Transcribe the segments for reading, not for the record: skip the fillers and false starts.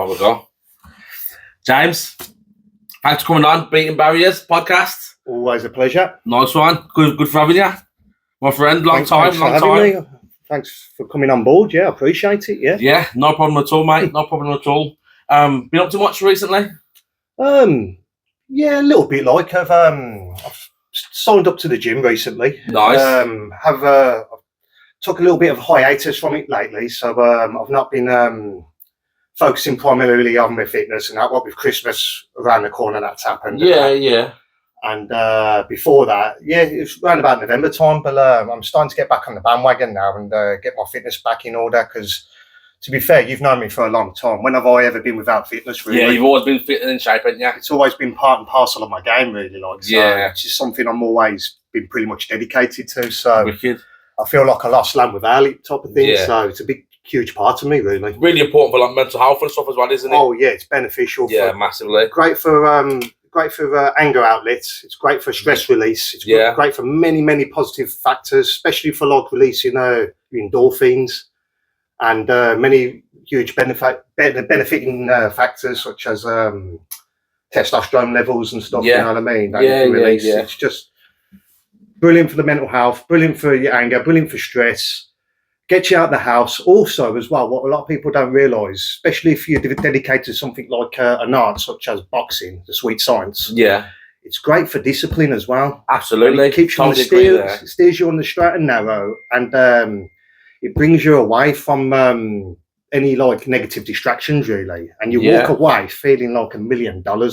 There we go. James, thanks for coming on, Beating Barriers podcast. Always a pleasure. Nice one. Good for having you. My friend, long Thanks time. for having me. Thanks for coming on board. Yeah, I appreciate it. Yeah. Yeah, no problem at all, mate. No problem at all. Been up to much recently? Yeah, a little bit. Like I've signed up to the gym recently. Nice. I've took a little bit of hiatus from it lately, so I've not been focusing primarily on my fitness and that. What with Christmas around the corner, that's happened. Yeah. And before that, it was around about November time. But I'm starting to get back on the bandwagon now and get my fitness back in order. Because to be fair, you've known me for a long time. When have I ever been without fitness? Really? Yeah, you've always been fit and in shape, haven't you? It's always been part and parcel of my game, really. Like, so it's just something I'm always been pretty much dedicated to. So wicked. I feel like I lost land without it, type of thing. Yeah. So it's a big, huge part of me, really. Really important for like mental health and stuff as well, isn't it? Oh yeah, it's beneficial. Yeah, massively. Great for anger outlets. It's great for stress release. It's great for many positive factors, especially for like releasing endorphins and many huge benefiting factors such as testosterone levels and stuff. You know what I mean? That release. It's just brilliant for the mental health, brilliant for your anger, brilliant for stress. Get you out of the house. Also, as well, what a lot of people don't realise, especially if you're dedicated to something like an art such as boxing, the sweet science. Yeah, it's great for discipline as well. Absolutely, it keeps you on the steers you on the straight and narrow, and it brings you away from any like negative distractions, really, and you walk away feeling like $1 million. I'll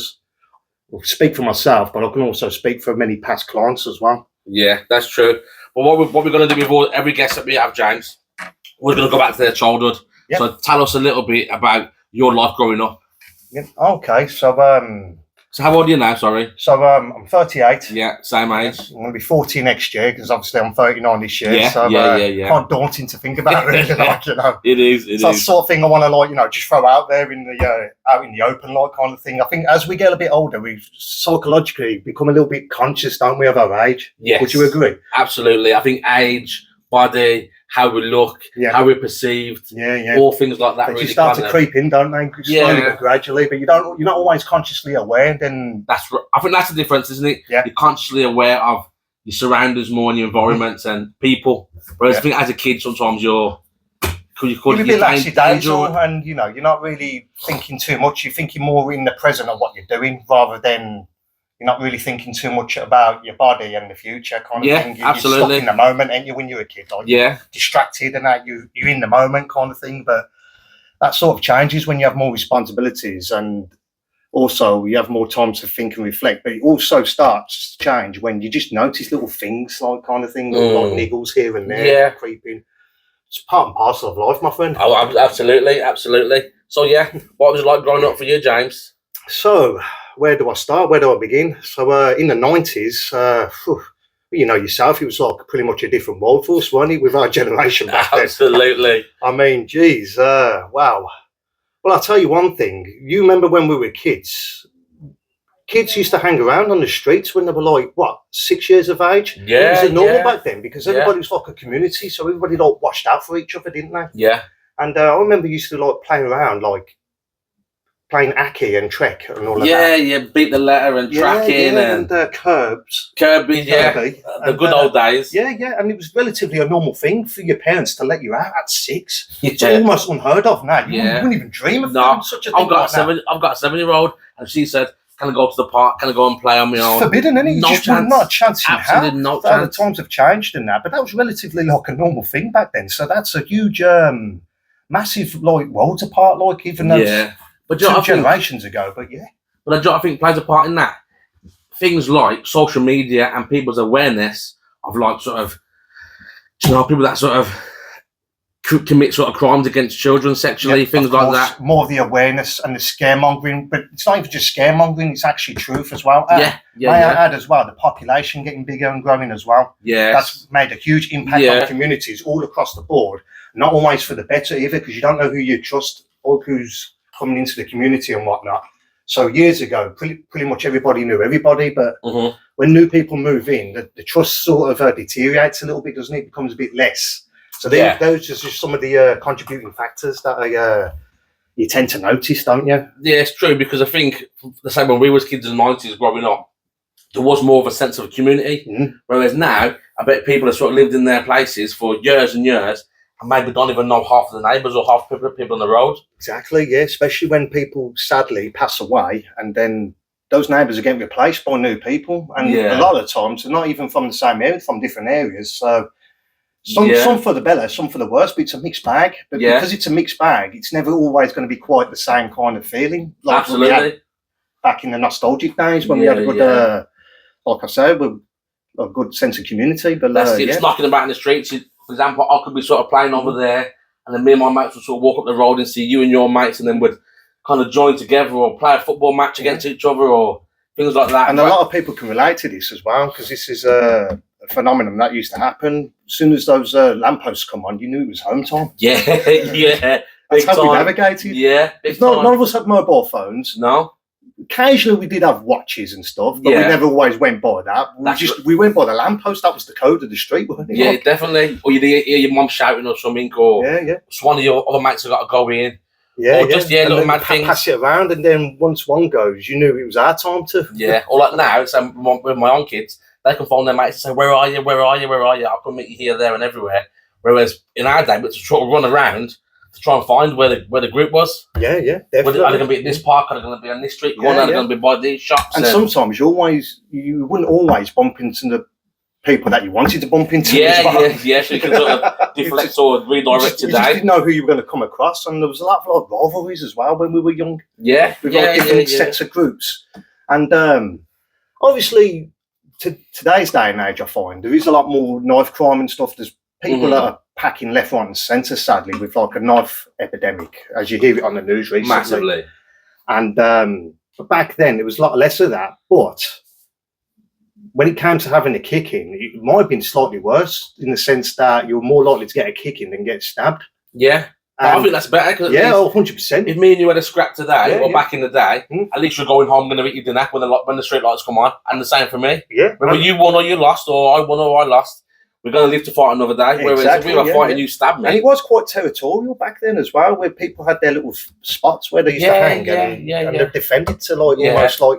speak for myself, but I can also speak for many past clients as well. Yeah, that's true. But what we're going to do with every guest that we have, James, we're going to go back to their childhood. Yep. So tell us a little bit about your life growing up. Yeah. Okay, so how old are you now? Sorry. So I'm 38. Yeah, same age. I'm going to be 40 next year because obviously I'm 39 this year. Yeah, so quite daunting to think about, really. Like, you know, it is. It's that sort of thing I want to just throw out there in the open, like kind of thing. I think as we get a bit older, we psychologically become a little bit conscious, don't we, of our age? Yes. Would you agree? Absolutely. I think age, body, how we look, how we're perceived, all things like that. They really start to creep in, don't they? Slowly but gradually, but you're not always consciously aware. Then I think that's the difference, isn't it? Yeah. You're consciously aware of your surroundings more and your environments and people. Whereas I think as a kid, sometimes you're a bit lackadaisical, and you're not really thinking too much. You're thinking more in the present of what you're doing, rather than you're not really thinking too much about your body and the future kind of thing. You're absolutely. You're stuck in the moment, ain't you, when you're a kid? Like, distracted and that you're in the moment kind of thing. But that sort of changes when you have more responsibilities, and also you have more time to think and reflect. But it also starts to change when you just notice little things, like kind of thing, like niggles here and there, creeping. It's part and parcel of life, my friend. Oh, absolutely. So what was it like growing up for you, James? So, where do I start? Where do I begin? So, in the 90s, you know yourself, it was like pretty much a different world for us, wasn't it, with our generation back then? Absolutely. I mean, geez, wow. Well, I'll tell you one thing. You remember when we were kids? Kids used to hang around on the streets when they were like, 6 years of age? Yeah, it was normal back then because everybody was like a community, so everybody like watched out for each other, didn't they? Yeah. And I remember used to like playing around, like playing Aki and Trek and all of that. Yeah, beat the letter and tracking and Kirby, the good old days. Yeah, and it was relatively a normal thing for your parents to let you out at 6. It's almost unheard of now. You wouldn't even dream of doing such a thing. I've got a 7-year-old, and she said, "Can I go to the park? Can I go and play on my own?" It's forbidden, isn't it? No chance. Not a chance in hell. Absolutely no chance. The times have changed and that, but that was relatively like a normal thing back then. So that's a huge, massive, like worlds apart, like even those. But 2 generations ago, but I think plays a part in that. Things like social media and people's awareness of like sort of, people that sort of commit sort of crimes against children sexually, things like that. More of the awareness and the scaremongering, but it's not even just scaremongering, it's actually truth as well. I add as well, the population getting bigger and growing as well. Yeah. That's made a huge impact on communities all across the board. Not always for the better either, because you don't know who you trust or who's coming into the community and whatnot. So years ago, pretty much everybody knew everybody, but when new people move in, the trust sort of deteriorates a little bit, doesn't it? It becomes a bit less. So those are just some of the contributing factors that you tend to notice, don't you? Yeah, it's true, because I think the same when we was kids in the 90s growing up, there was more of a sense of community. Whereas now, I bet people have sort of lived in their places for years and years and maybe don't even know half of the neighbours or half the people on the road. Exactly, yeah. Especially when people sadly pass away, and then those neighbours are getting replaced by new people. And a lot of the times they're not even from the same area, from different areas. So some for the better, some for the worse, but it's a mixed bag. But because it's a mixed bag, it's never always going to be quite the same kind of feeling. Like Absolutely. Back in the nostalgic days when we had a good, like I said, a good sense of community. But it's knocking about in the streets. For example, I could be sort of playing over there, and then me and my mates would sort of walk up the road and see you and your mates, and then would kind of join together or play a football match against each other or things like that. And a lot of people can relate to this as well, because this is a phenomenon that used to happen. As soon as those lampposts come on, you knew it was home time. Yeah. That's how we navigated. Yeah. None of us had mobile phones. No. Occasionally we did have watches and stuff, but we never always went by that. We went by the lamppost. That was the code of the street, wasn't it? Yeah, definitely. Or you'd hear your mum shouting or something, or one of your other mates have got to go in. Or just little mad things. Pass it around, and then once one goes, you knew it was our time to. Yeah, or like now, so with my own kids, they can phone their mates and say, "Where are you? Where are you? Where are you? I'll come meet you here, there, and everywhere." Whereas in our day, we had to sort of run around to try and find where the group was. Yeah, definitely. Are they going to be at this park? Are they going to be on this street corner? Are they going to be by these shops? And sometimes you wouldn't always bump into the people that you wanted to bump into. So you can sort of deflect or redirect your day. You just didn't know who you were going to come across, and there was a lot of rivalries as well when we were young. With different sets of groups, and obviously today's day and age, I find there is a lot more knife crime and stuff. There's people that are packing left, right, and centre, sadly, with like a knife epidemic, as you hear it on the news recently. Massively. And but back then, there was a lot less of that. But when it came to having a kick-in, it might have been slightly worse in the sense that you're more likely to get a kick-in than get stabbed. Yeah. I think that's better. 100%. If me and you had a scrap today, or back in the day, at least you're going home, going to eat your dinner when the street lights come on. And the same for me. Yeah. Whether you won or you lost, or I won or I lost, we're going to live to fight another day. Whereas if we were fighting, you stabbed me. And it was quite territorial back then as well, where people had their little spots where they used to hang and they defended to almost like,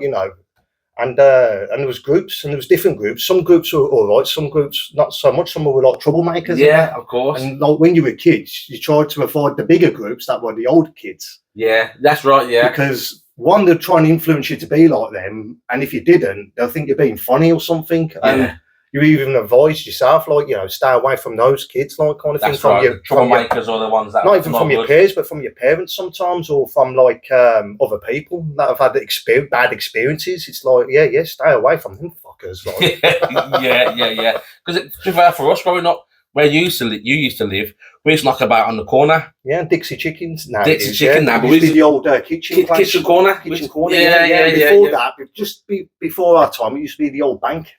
and there was groups, and there was different groups. Some groups were all right, some groups not so much. Some were like troublemakers. Yeah, of course. And like when you were kids, you tried to avoid the bigger groups that were the older kids. Yeah, that's right. Yeah, because one, they'd try and influence you to be like them, and if you didn't, they'll think you're being funny or something. And you even advised yourself, like, stay away from those kids, like, kind of thing. From your troublemakers or the ones that not even from your peers, but from your parents sometimes, or from like other people that have had bad experiences. It's like, stay away from them fuckers. Like. yeah. Because to be fair, for us growing up, where you used to live, we used to knock about on the corner. Yeah, Dixie Chickens. Dixie Chicken. Now, but we did the old kitchen corner. Kitchen corner. Before that, just before our time, it used to be the old bank.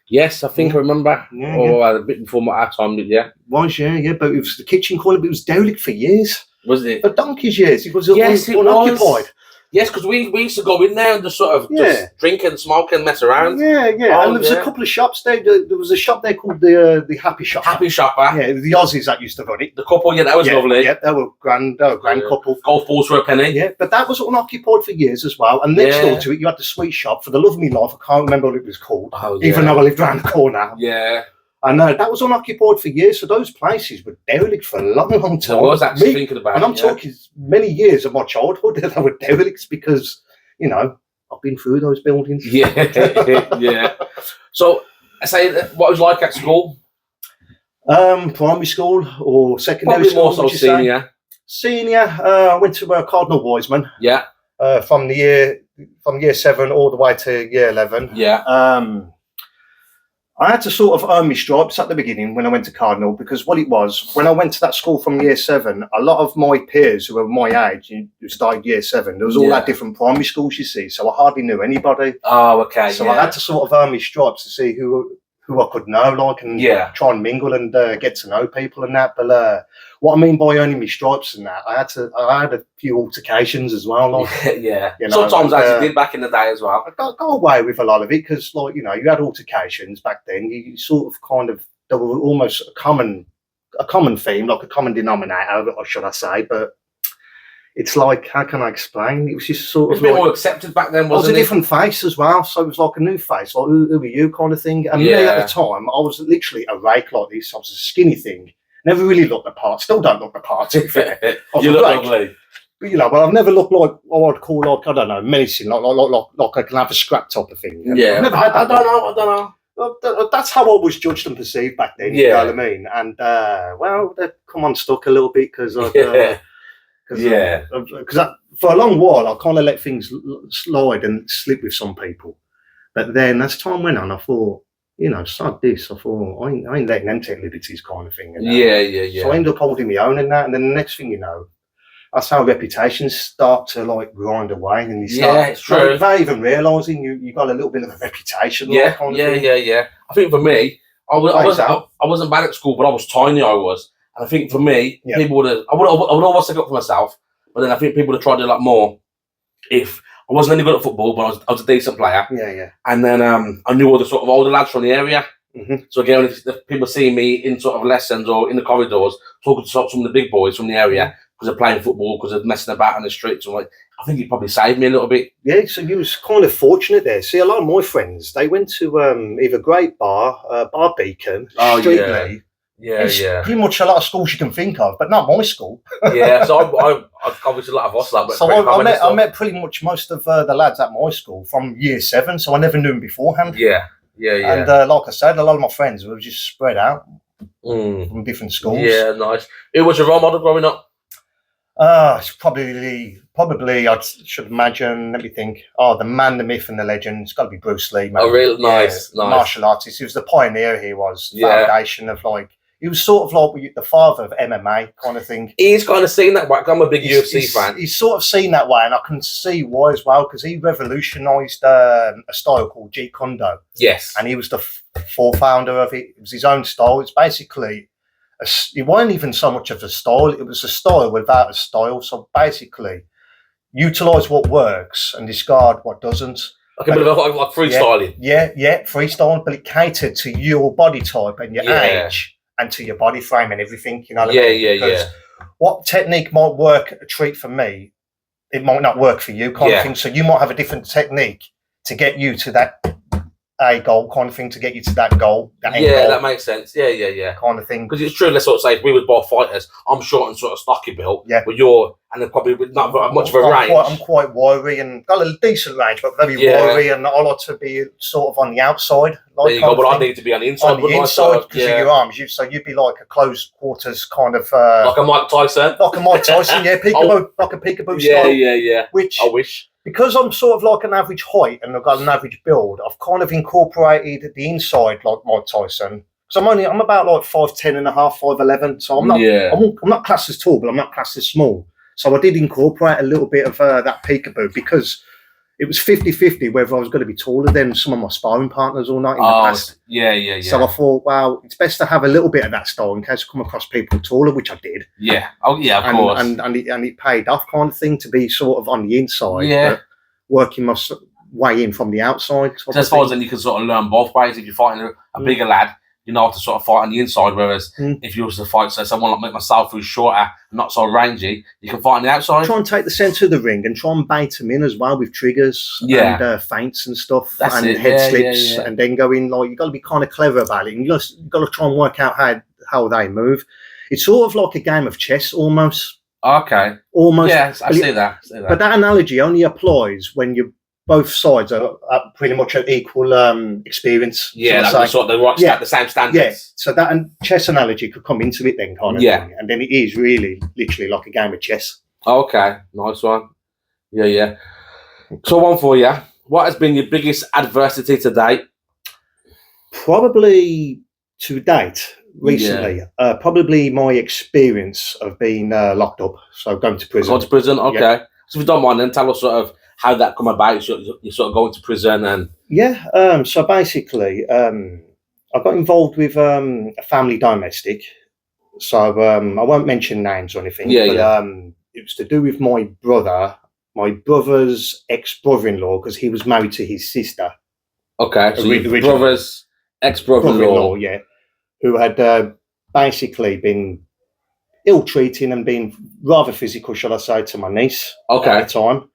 Yes, I think I remember. A bit before our time, but It was, but it was the kitchen corner, but it was derelict for years. Was it? For donkey's years. It was unoccupied. Yes, because we used to go in there and just sort of just drink and smoke and mess around. Yeah. And there was a couple of shops there. There was a shop there called the Happy Shop. Happy Shopper. Yeah, the Aussies that used to run it. The couple, that was lovely. Yeah, they were grand couple. Golf balls for a penny. Yeah, but that was unoccupied for years as well. And next door to it, you had the sweet shop. For the love of me life, I can't remember what it was called. Even though I lived around the corner. Yeah. And that was unoccupied for years, so those places were derelict for a long, long time. I was actually thinking about it. And I'm talking many years of my childhood that they were derelicts because, I've been through those buildings. Yeah. So, I say, what was it like at school? Primary school or secondary Probably school? More so senior. Senior, I went to Cardinal Wiseman. Yeah. From year 7 all the way to year 11. Yeah. I had to sort of earn my stripes at the beginning when I went to Cardinal, because what it was, when I went to that school from year 7, a lot of my peers who were my age, who started year 7, there was all that different primary schools, you see, so I hardly knew anybody. Oh, okay. So I had to sort of earn my stripes to see who I could know, like, and try and mingle and get to know people and that. But what I mean by earning my stripes and that, I had a few altercations as well. Like, sometimes as you did back in the day as well. I got away with a lot of it because, like, you had altercations back then. You sort of there were almost a common theme, like a common denominator, or should I say? But it's like, how can I explain? It was just sort It was of a bit like, more accepted back then, I was a wasn't it? different face as well, so it was like a new face, like who are you kind of thing. And me at Yeah. the time, I was literally a rake like this. I was a skinny thing, never really looked the part. Still don't look the part. To be fair, I was You a look rake. lovely. But but I've never looked like what I'd call like, I don't know, menacing, like I can have a scrap type of thing. Yeah, I've never had that. I don't know. Well, that's how I was judged and perceived back then. You know what I mean? And well, they've come unstuck a little bit because for a long while I kind of let things slide and slip with some people. But then as time went on, I thought, sod this. I thought I ain't letting them take liberties, kind of thing. Yeah. So I ended up holding my own in that, and then the next thing you know, that's how reputations start to like grind away, and you start it's true. without even realising you got a little bit of a reputation. Yeah. Thing. I think for me, I wasn't bad at school, but I was tiny. I was, and I think for me, people I would always stick up for myself, but then I think people would have tried to do a lot more if I wasn't any good at football, but I was a decent player. Yeah. And then I knew all the sort of older lads from the area. Mm-hmm. So again, if people see me in sort of lessons or in the corridors talking to some of the big boys from the area because they're playing football, because they're messing about in the streets, and like, I think it probably saved me a little bit. Yeah, so you was kind of fortunate there. See, a lot of my friends, they went to either Great Bar, Bar Beacon, Streetley. Yeah. Pretty much a lot of schools you can think of, but not my school. Yeah, so I obviously a lot of us that. So I met pretty much most of the lads at my school from year 7, so I never knew them beforehand. Yeah. And like I said, a lot of my friends were just spread out from different schools. Yeah, nice. Who was your role model growing up? It's probably I should imagine. Let me think. The man, the myth, and the legend. It's got to be Bruce Lee. Mate. Oh, really? Nice. Martial artist. He was the pioneer. He was foundation of like. He was sort of like the father of MMA kind of thing. He's kind of seen that way. I'm a big UFC fan. He's sort of seen that way, and I can see why as well, because he revolutionised a style called Jeet Kune Do. Yes. And he was the founder of it. It was his own style. It's basically, it wasn't even so much of a style. It was a style without a style. So basically, utilise what works and discard what doesn't. Like a bit of like freestyling. Yeah, freestyle, but it catered to your body type and your age. And to your body frame and everything, you know what I mean? Yeah. What technique might work a treat for me, it might not work for you, kind of thing. So you might have a different technique to get you to that goal, kind of thing, to get you to that goal. That makes sense. Yeah. Kind of thing. Because it's true, let's sort of say, if we were both fighters, I'm short and sort of stocky built, but you're, and they're probably not much of a range. I'm quite wiry and got a decent range, but very wiry, and I like to be sort of on the outside. There you go, but I need to be on the inside. On the inside, because of your arms. So you'd be like a closed quarters kind of... like a Mike Tyson? Like a Mike Tyson, peekaboo, like a peekaboo style. Yeah. Which... I wish. Because I'm sort of like an average height and I've got an average build, I've kind of incorporated the inside like Mike Tyson. So I'm about like 5'10 and a half, 5'11. So I'm not classed as tall, but I'm not classed as small. So I did incorporate a little bit of that peekaboo, because it was 50-50 whether I was going to be taller than some of my sparring partners or not in the past. Yeah. So I thought, well, it's best to have a little bit of that style in case I come across people taller, which I did. Yeah. Oh, yeah, of course. And it paid off, kind of thing, to be sort of on the inside, but working my way in from the outside. So I suppose then you can sort of learn both ways. If you're fighting a bigger lad, you know how to sort of fight on the inside, whereas if you was to fight, say, someone like myself who's shorter and not so rangy, you can fight on the outside. Try and take the centre of the ring and try and bait them in as well with triggers and feints and stuff. That's and it. Head slips, and then go in, like, you've got to be kind of clever about it. And you've got to try and work out how they move. It's sort of like a game of chess almost. Okay. Almost. Yeah, I see that. But that analogy only applies when you're both sides are pretty much at equal experience. Yeah, that's the same standards. Yeah, so that chess analogy could come into it then, kind of thing. And then it is really, literally like a game of chess. Okay, nice one. Yeah. So one for you. What has been your biggest adversity to date? Probably to date, recently, probably my experience of being locked up, so going to prison. Going to prison, okay. Yeah. So if you don't mind, then tell us sort of how that come about. You're sort of going to prison and... so basically, I got involved with a family domestic. So I won't mention names or anything. But it was to do with my brother's ex-brother-in-law, because he was married to his sister. Okay, so your brother's ex-brother-in-law. Who had basically been ill-treating and being rather physical, shall I say, to my niece at the time.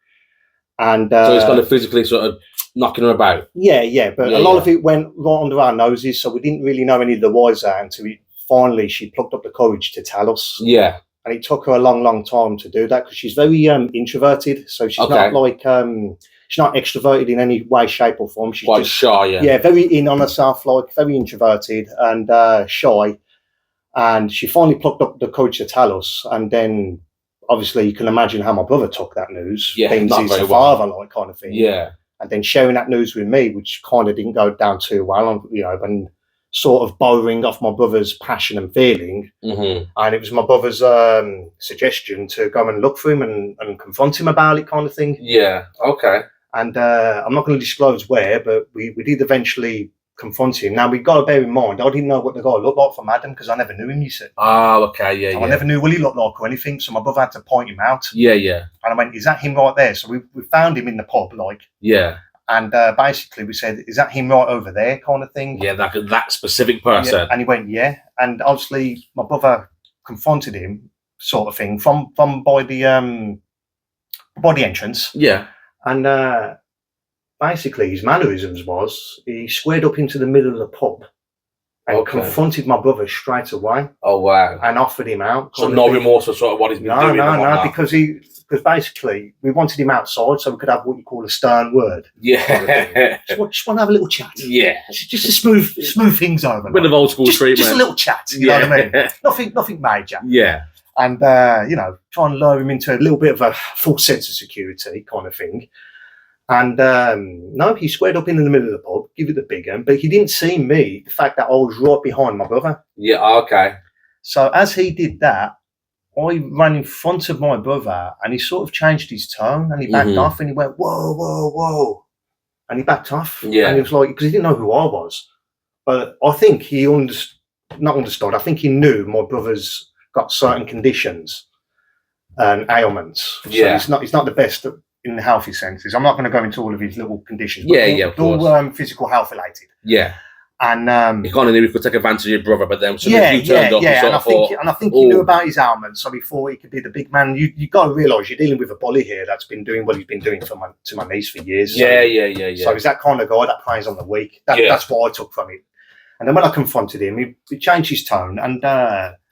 And so he's kind of physically sort of knocking her about. Yeah, but a lot of it went right under our noses, so we didn't really know any of the whys out until finally she plucked up the courage to tell us. Yeah. And it took her a long, long time to do that because she's very introverted. So she's not like she's not extroverted in any way, shape, or form. She's quite just shy. Yeah, very in on herself, like very introverted and shy. And she finally plucked up the courage to tell us. And then, obviously, you can imagine how my brother took that news. Yeah, things not is very a well. father, like kind of thing. Yeah. And then sharing that news with me, which kind of didn't go down too well, you know, and sort of borrowing off my brother's passion and feeling. Mm-hmm. And it was my brother's suggestion to go and look for him and confront him about it, kind of thing. Yeah, okay. And I'm not going to disclose where, but we did eventually confront him. Now, we've got to bear in mind, I didn't know what the guy looked like from Adam because I never knew him, you see. Oh, okay, yeah, I never knew what he looked like or anything, so my brother had to point him out. Yeah, yeah. And I went, is that him right there? So we found him in the pub, like. Yeah. And basically we said, is that him right over there, kind of thing? Yeah, that specific person. Yeah. And he went, yeah. And obviously my brother confronted him, sort of thing, from by the entrance. Yeah. And basically his mannerisms was he squared up into the middle of the pub and confronted my brother straight away. Oh, wow. And offered him out. So no remorse for sort of what he's been doing? No, because basically we wanted him outside so we could have what you call a stern word. Yeah. Just want to have a little chat. Yeah. Just to smooth things over. A bit of old school treatment. Just a little chat, you know what I mean? Nothing major. Yeah. And, you know, try and lure him into a little bit of a false sense of security kind of thing. And no, he squared up in the middle of the pub, give it the big one, but he didn't see me, the fact that I was right behind my brother. Yeah, okay. So as he did that, I ran in front of my brother and he sort of changed his tone and he backed off and he went, whoa, whoa, whoa. And he backed off. Yeah. And he was like, because he didn't know who I was. But I think he not understood, I think he knew my brother's got certain conditions and ailments. So yeah. He's not the best in the healthy senses. I'm not going to go into all of his little conditions. But of course. All physical health related. Yeah. And he kind of knew he could take advantage of your brother, but then you turned up, and I think he knew about his ailments, so he thought he could be the big man. You got to realise you're dealing with a bully here that's been doing what he's been doing to my niece for years. So, yeah. So he's that kind of guy that plays on the weak. That's what I took from it. And then when I confronted him, he changed his tone, and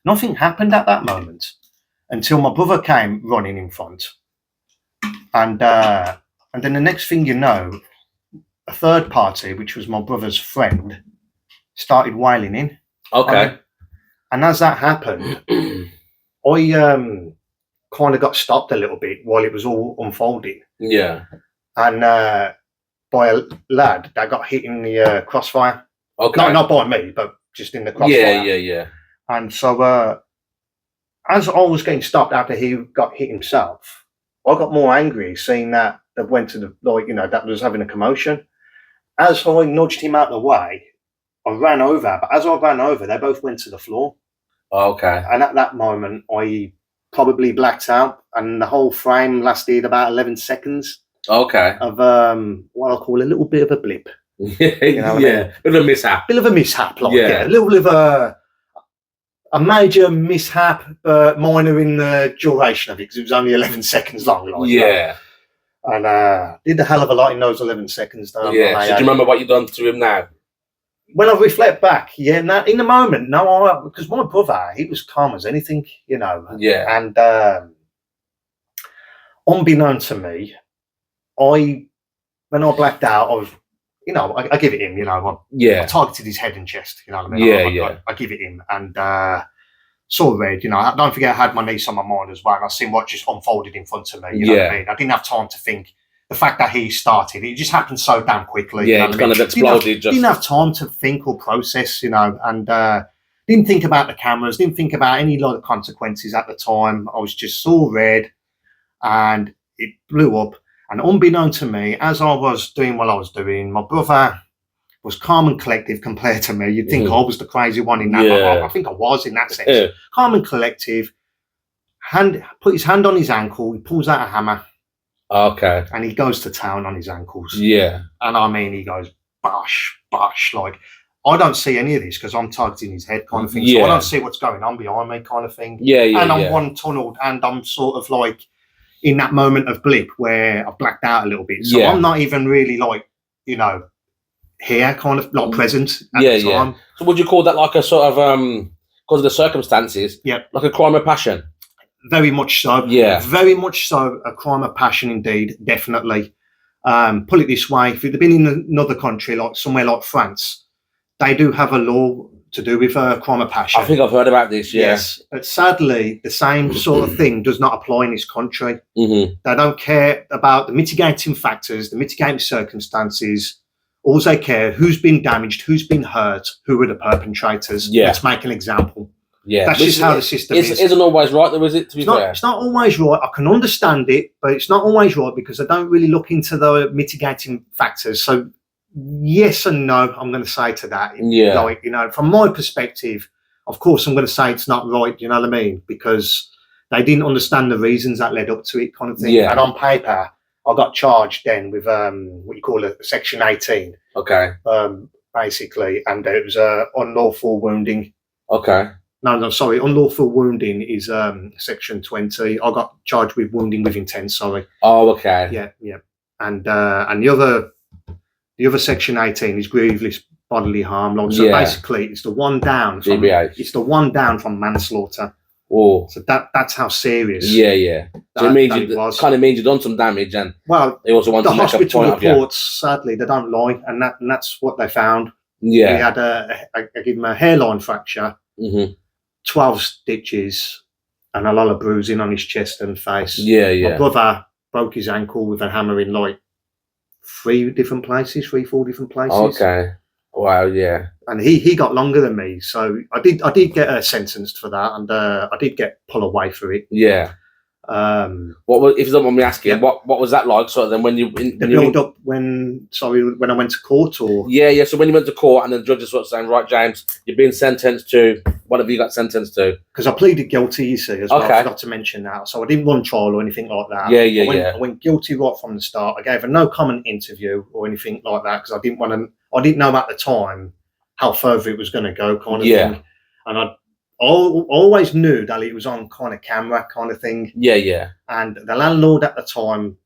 nothing happened at that moment until my brother came running in front, and then the next thing you know, a third party, which was my brother's friend, started wailing in. Okay. And as that happened, I kind of got stopped a little bit while it was all unfolding. Yeah. And by a lad that got hit in the crossfire. Okay. Not by me, but just in the crossfire. Yeah. And so as I was getting stopped after he got hit himself, I got more angry seeing that they went to that was having a commotion. As I nudged him out of the way, I ran over, but as I ran over, they both went to the floor. Okay. And at that moment, I probably blacked out, and the whole frame lasted about 11 seconds. Okay. Of what I call a little bit of a blip. You know what I mean? Bit of a mishap. A little bit of a major mishap, but minor in the duration of it, because it was only 11 seconds long. And did a hell of a lot in those 11 seconds. So do you remember what you done to him now? When I reflect back, in the moment, no, because my brother, he was calm as anything, you know. Yeah. And unbeknown to me, when I blacked out, I was, I give it him, I targeted his head and chest, you know what I mean? I give it him, and saw red, don't forget I had my niece on my mind as well, and I seen what just unfolded in front of me, you know what I mean? I didn't have time to think. The fact that he started, it just happened so damn quickly. Yeah, it kind of exploded. Didn't have time to think or process, and didn't think about the cameras, didn't think about any of the consequences at the time. I was just so red, and it blew up. And unbeknown to me, as I was doing what I was doing, my brother was calm and collective compared to me. You'd think I was the crazy one in that. Yeah. I think I was in that sense. Calm and collective. Put his hand on his ankle. He pulls out a hammer. Okay. And he goes to town on his ankles. Yeah. And I mean, he goes, bash, bash, like, I don't see any of this because I'm targeting his head kind of thing. So I don't see what's going on behind me kind of thing. And I'm one tunneled and I'm sort of like in that moment of blip where I've blacked out a little bit. So I'm not even really like, you know, here kind of like present at the time. So would you call that like a sort of, because of the circumstances, like a crime of passion? Very much so. Yeah. Very much so. A crime of passion indeed, definitely. Put it this way, if it had been in another country, like somewhere like France, they do have a law to do with a crime of passion. I think I've heard about this, Yes, but sadly, the same sort of thing does not apply in this country. They don't care about the mitigating factors, the mitigating circumstances. All they care, who's been damaged, who's been hurt, who are the perpetrators. Let's make an example. That's just how the system is. It isn't always right, though, is it? To be fair, it's not always right. I can understand it, but it's not always right because I don't really look into the mitigating factors. So, yes and no, I'm going to say to that. Like, you know, from my perspective, of course, I'm going to say it's not right. You know what I mean? Because they didn't understand the reasons that led up to it, kind of thing. And on paper, I got charged then with what you call a Section 18. Okay. Basically, and it was unlawful wounding. Okay. No, sorry. Unlawful wounding is Section 20. I got charged with wounding with intent. Sorry. Oh, okay. Yeah. And the other Section 18 is grievous bodily harm. Like, so basically, it's the one down. It's the one down from manslaughter. Oh. So that's how serious. Yeah. So it means kind of means you've done some damage, and they also want to make a point of you. The hospital reports, sadly, they don't lie, and that's what they found. Yeah. He had I gave him a hairline fracture. 12 stitches and a lot of bruising on his chest and face. My brother broke his ankle with a hammer in like 4 different places. Okay. Wow, yeah. And he got longer than me, so I did get sentenced for that, and I did get pulled away for it. Yeah. What was, if you don't mind me asking, what was that like? So then when I went to court, or so when you went to court and the judge is sort of saying, right, James, you've been sentenced to, what have you got sentenced to? Because I pleaded guilty, you see, as well. I forgot to mention that. So I didn't run trial or anything like that. I went guilty right from the start. I gave a no comment interview or anything like that because I didn't know at the time how further it was going to go, kind of thing. And I always knew that it was on kind of camera, kind of thing. And the landlord at the time,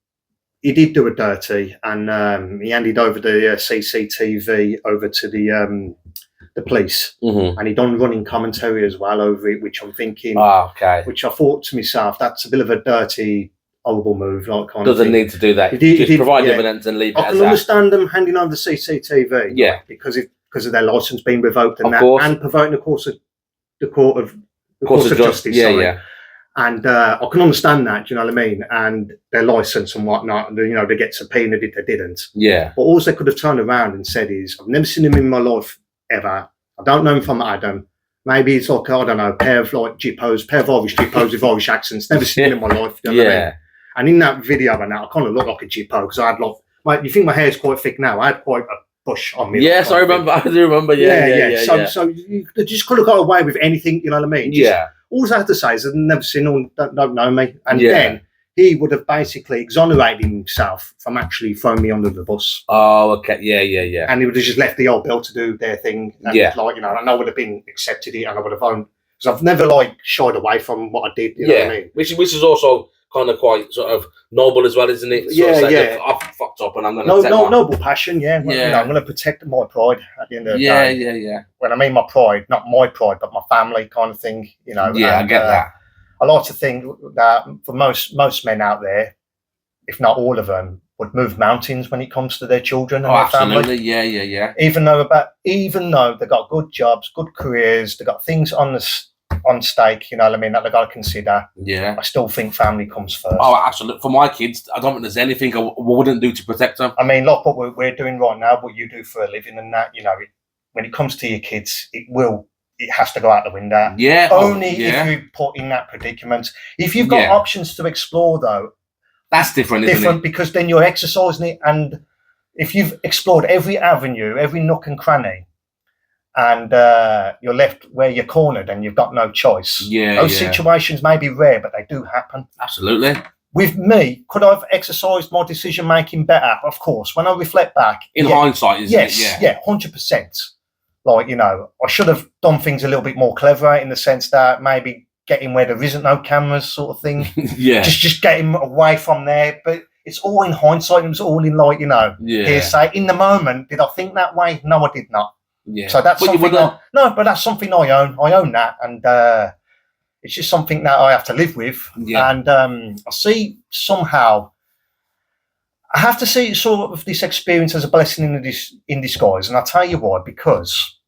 he did do a dirty, and he handed over the CCTV over to the police, and he done running commentary as well over it, which I'm thinking, which I thought to myself, that's a bit of a dirty, horrible move. Like, kind doesn't of need to do that. He did provide evidence and leave it as that. I can understand them handing over the CCTV, because of their license being revoked and and provoking the course of justice. And I can understand that, do you know what I mean? And their license and whatnot, and, you know, they get subpoenaed if they didn't. But all they could have turned around and said is, I've never seen him in my life ever. I don't know him from Adam. Maybe it's like, I don't know, pair of Irish jippos with Irish accents. Never seen him in my life. You know what I mean? And in that video and that, I kind of look like a jippo because I had you think my hair's quite thick now? I had quite a bush on me. Yes, I remember. I do remember. So you just could have got away with anything, you know what I mean? All I have to say is I've never seen or don't know me. And then he would have basically exonerated himself from actually throwing me under the bus. Oh, okay. Yeah. And he would have just left the old bill to do their thing. And like, you know, and I would have been accepted it and I would have owned. Because I've never like shied away from what I did, you know what I mean? Which is also kind of quite sort of noble as well, isn't it? I've fucked up and I'm going to protect noble passion, You know, I'm going to protect my pride at the end of the day. Yeah. When I mean my pride, not my pride, but my family kind of thing, you know. Yeah, I get that. I like to think that for most men out there, if not all of them, would move mountains when it comes to their children and their family. Yeah. Even though they've got good jobs, good careers, they've got things on stake, you know what I mean, that they've got to consider. I still think family comes first. Oh, absolutely. For my kids, I don't think there's anything I wouldn't do to protect them. I mean, like what we're doing right now, what you do for a living and that, you know, when it comes to your kids, it has to go out the window. Only if you put in that predicament. If you've got options to explore, though, that's different, isn't it? Because then you're exercising it, and if you've explored every avenue, every nook and cranny, and you're left where you're cornered and you've got no choice. Those situations may be rare, but they do happen. Absolutely. With me, could I have exercised my decision making better? Of course. When I reflect back, in hindsight, isn't it? Yeah, 100%. like, you know, I should have done things a little bit more clever in the sense that maybe get him where there isn't no cameras, sort of thing. Yeah. Just get him away from there. But it's all in hindsight. It was all in, like, you know, hearsay. In the moment, did I think that way? No, I did not. Yeah. So that's something. But that's something I own. I own that, and it's just something that I have to live with. Yeah. And I see somehow. I have to see sort of this experience as a blessing in disguise, and I'll tell you why. Because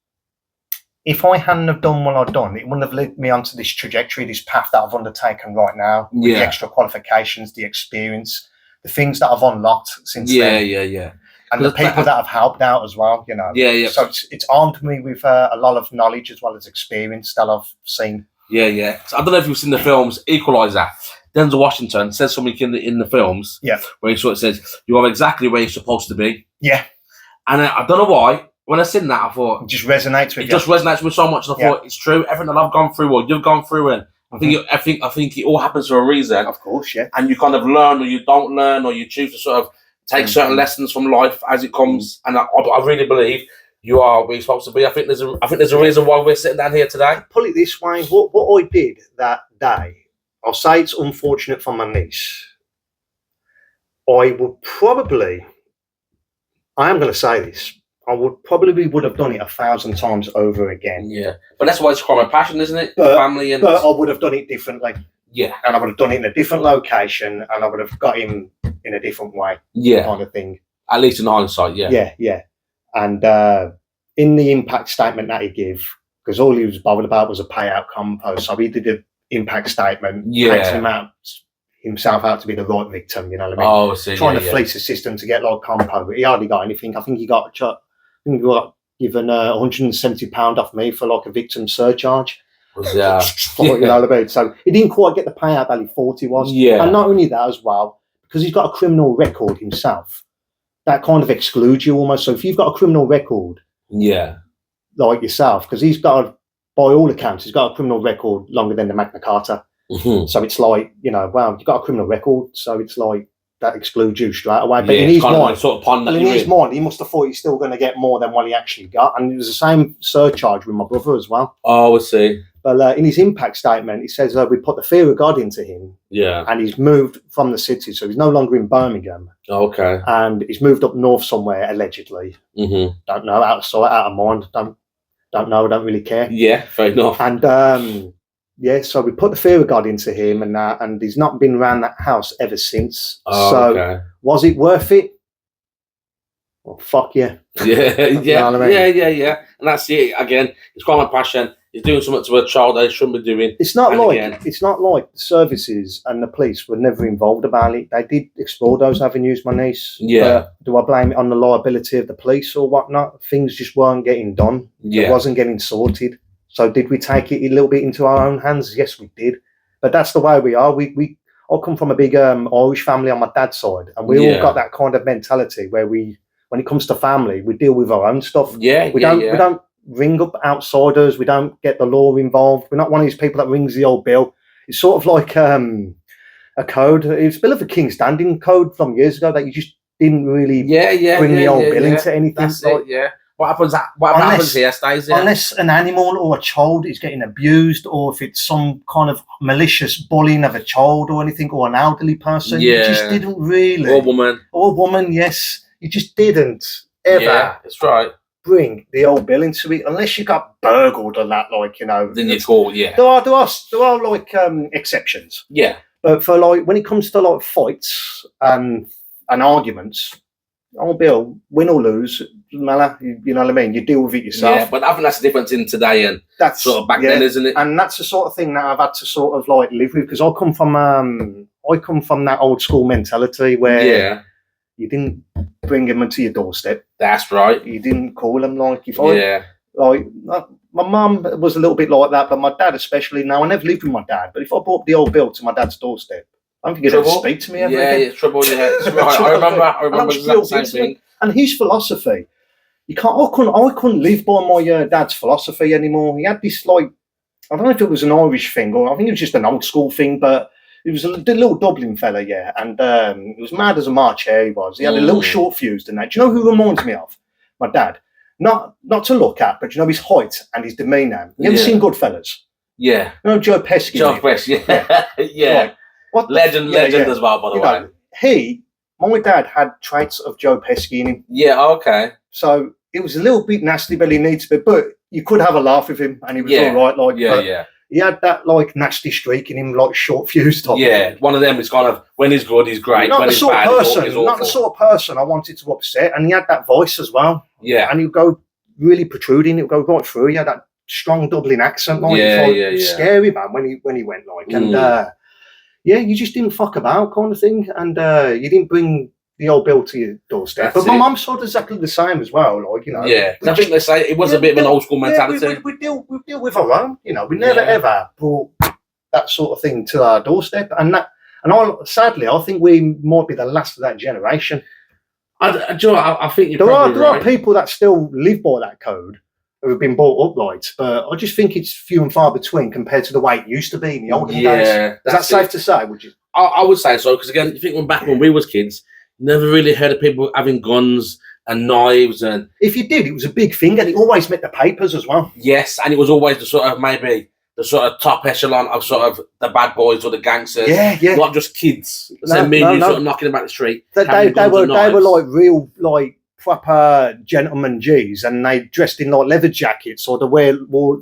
if I hadn't have done what I've done, it wouldn't have led me onto this trajectory, this path that I've undertaken right now, with the extra qualifications, the experience, the things that I've unlocked since then. Yeah. And the people that have helped out as well, you know. Yeah. So it's armed me with a lot of knowledge as well as experience that I've seen. Yeah. So I don't know if you've seen the films Equalizer. Denzel Washington says something in the films, where he sort of says, "You are exactly where you're supposed to be." Yeah. And I don't know why. When I seen that, I thought it just resonates with you. It just resonates with so much. And I thought it's true. Everything that I've gone through, or you've gone through, and I think it all happens for a reason. Of course, yeah. And you kind of learn, or you don't learn, or you choose to sort of take certain lessons from life as it comes. And I really believe you are where you're supposed to be. I think there's a reason why we're sitting down here today. Put it this way: what I did that day, I'll say it's unfortunate for my niece. I would probably, I am going to say this. I would have done it 1,000 times over again. Yeah, but that's why it's quite my passion, isn't it? But I would have done it differently. Yeah, and I would have done it in a different location, and I would have got him in a different way. Yeah, kind of thing. At least in hindsight, yeah. Yeah. And in the impact statement that he gave, because all he was bothered about was a payout compo, so he did an impact statement, takes himself out to be the right victim. You know what I mean? Oh, I see. Trying to fleece the system to get like compo, but he hardly got anything. I think he got given £170 off me for like a victim surcharge. Yeah. You know what I mean? So he didn't quite get the payout that he thought he was. Yeah. And not only that as well, because he's got a criminal record himself, that kind of excludes you almost. So if you've got a criminal record, like yourself, because he's got, by all accounts, he's got a criminal record longer than the Magna Carta. Mm-hmm. So it's like, you know, well, you've got a criminal record, so it's like, that excludes you straight away. But in his mind, he must have thought he's still going to get more than what he actually got. And it was the same surcharge with my brother as well. Oh, I see. But in his impact statement, he says we put the fear of God into him. Yeah. And he's moved from the city, so he's no longer in Birmingham. Okay. And he's moved up north somewhere, allegedly. Mm-hmm. Don't know, out of sight, out of mind. Don't know, don't really care. Yeah, fair enough. And so we put the fear of God into him, and he's not been around that house ever since. Oh, so was it worth it? Well, fuck yeah. Yeah. You know what I mean? Yeah. And that's it. Again, it's quite my passion. He's doing something to a child they shouldn't be doing. It's not like the services and the police were never involved about it. They did explore those avenues, my niece. Yeah. Do I blame it on the liability of the police or whatnot? Things just weren't getting done. Yeah. It wasn't getting sorted. So did we take it a little bit into our own hands? Yes, we did. But that's the way we are. I come from a big Irish family on my dad's side, and we all got that kind of mentality where when it comes to family, we deal with our own stuff. Yeah, we don't ring up outsiders. We don't get the law involved. We're not one of these people that rings the old bill. It's sort of like a code. It's a bit of a King's Standing code from years ago that you just didn't really bring the old bill into anything. That's it, yeah. What happens here stays here. Unless an animal or a child is getting abused, or if it's some kind of malicious bullying of a child or anything, or an elderly person, you just didn't really. Or woman, yes. You just didn't ever that's right. bring the old bill into it, unless you got burgled on that, like, you know. Then you call, There are like exceptions. Yeah. But for like, when it comes to like fights and arguments, old bill, win or lose, doesn't matter. You know what I mean? You deal with it yourself. Yeah, but I think that's the difference in today and that's sort of back then, isn't it? And that's the sort of thing that I've had to sort of like live with, because I come from that old school mentality where you didn't bring them to your doorstep. That's right. You didn't call them like if my mum was a little bit like that, but my dad especially. Now I never lived with my dad, but if I brought the old bill to my dad's doorstep, I don't think he'd ever speak to me ever again. Yeah, trouble. Yeah, that's right. I remember the same thing. And his philosophy, I couldn't live by my dad's philosophy anymore. He had this, like, I don't know if it was an Irish thing or I think it was just an old school thing, but it was a little Dublin fella, and he was mad as a March hare. He was. He had a little short fuse and that. Do you know who reminds me of? My dad. not to look at, but you know his height and his demeanour. You ever seen Goodfellas? Yeah. You know Joe Pesci? Joe Pesci, yeah. Like, legend as well, by the way. My dad had traits of Joe Pesci in him. Yeah, okay. So it was a little bit nasty, but he needs to be, but you could have a laugh with him and he was all right. Like, he had that like nasty streak in him, like short fuse type. Yeah, one of them is kind of, when he's good, he's great. Not when the he's sort bad, of person, he's awful. not the sort of person I wanted to upset. And he had that voice as well. Yeah. And he'd go really protruding, it would go right through. He had that strong Dublin accent, like, scary, man, when he went, like, and you just didn't fuck about, kind of thing, and you didn't bring the old bill to your doorstep. But my mum saw exactly the same as well, like, you know. Yeah, I think they say it was a bit of an old school mentality. We deal with our own, you know. We never ever brought that sort of thing to our doorstep, sadly, I think we might be the last of that generation. I think there are people that still live by that code, who have been brought up right, but I just think it's few and far between compared to the way it used to be in the olden days. Is that safe to say? Would you? I would say so, because again, you think back when we was kids, you never really heard of people having guns and knives, and if you did, it was a big thing, and it always met the papers as well. Yes, and it was always the sort of maybe the sort of top echelon of sort of the bad boys or the gangsters. Yeah. Not just kids. Sort of knocking about the street. They were like real, like, proper gentleman G's, and they dressed in like leather jackets, or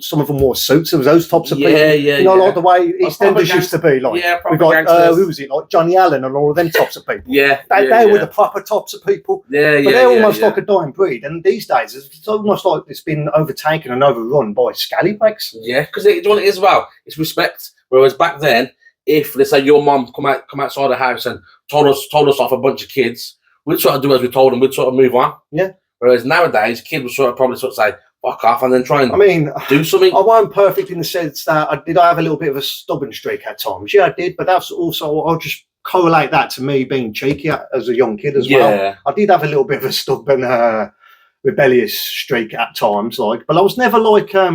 some of them wore suits. There was those types of people. Like the way EastEnders used to be, like, who was it, like Johnny Allen and all of them types of people. They were the proper types of people. But they're almost like a dying breed, and these days it's almost like it's been overtaken and overrun by scallywags. Yeah, because you know what it is, well, it's respect. Whereas back then, if let's say your mum come outside the house and told us off a bunch of kids, we'd sort of do as we told them, we'd sort of move on. Yeah. Whereas nowadays, kids would probably say, fuck off, and then try and do something. I wasn't perfect in the sense that I have a little bit of a stubborn streak at times. Yeah, I did, but that's also, I'll just correlate that to me being cheeky as a young kid as well. I did have a little bit of a stubborn, rebellious streak at times, like, but I was never like, I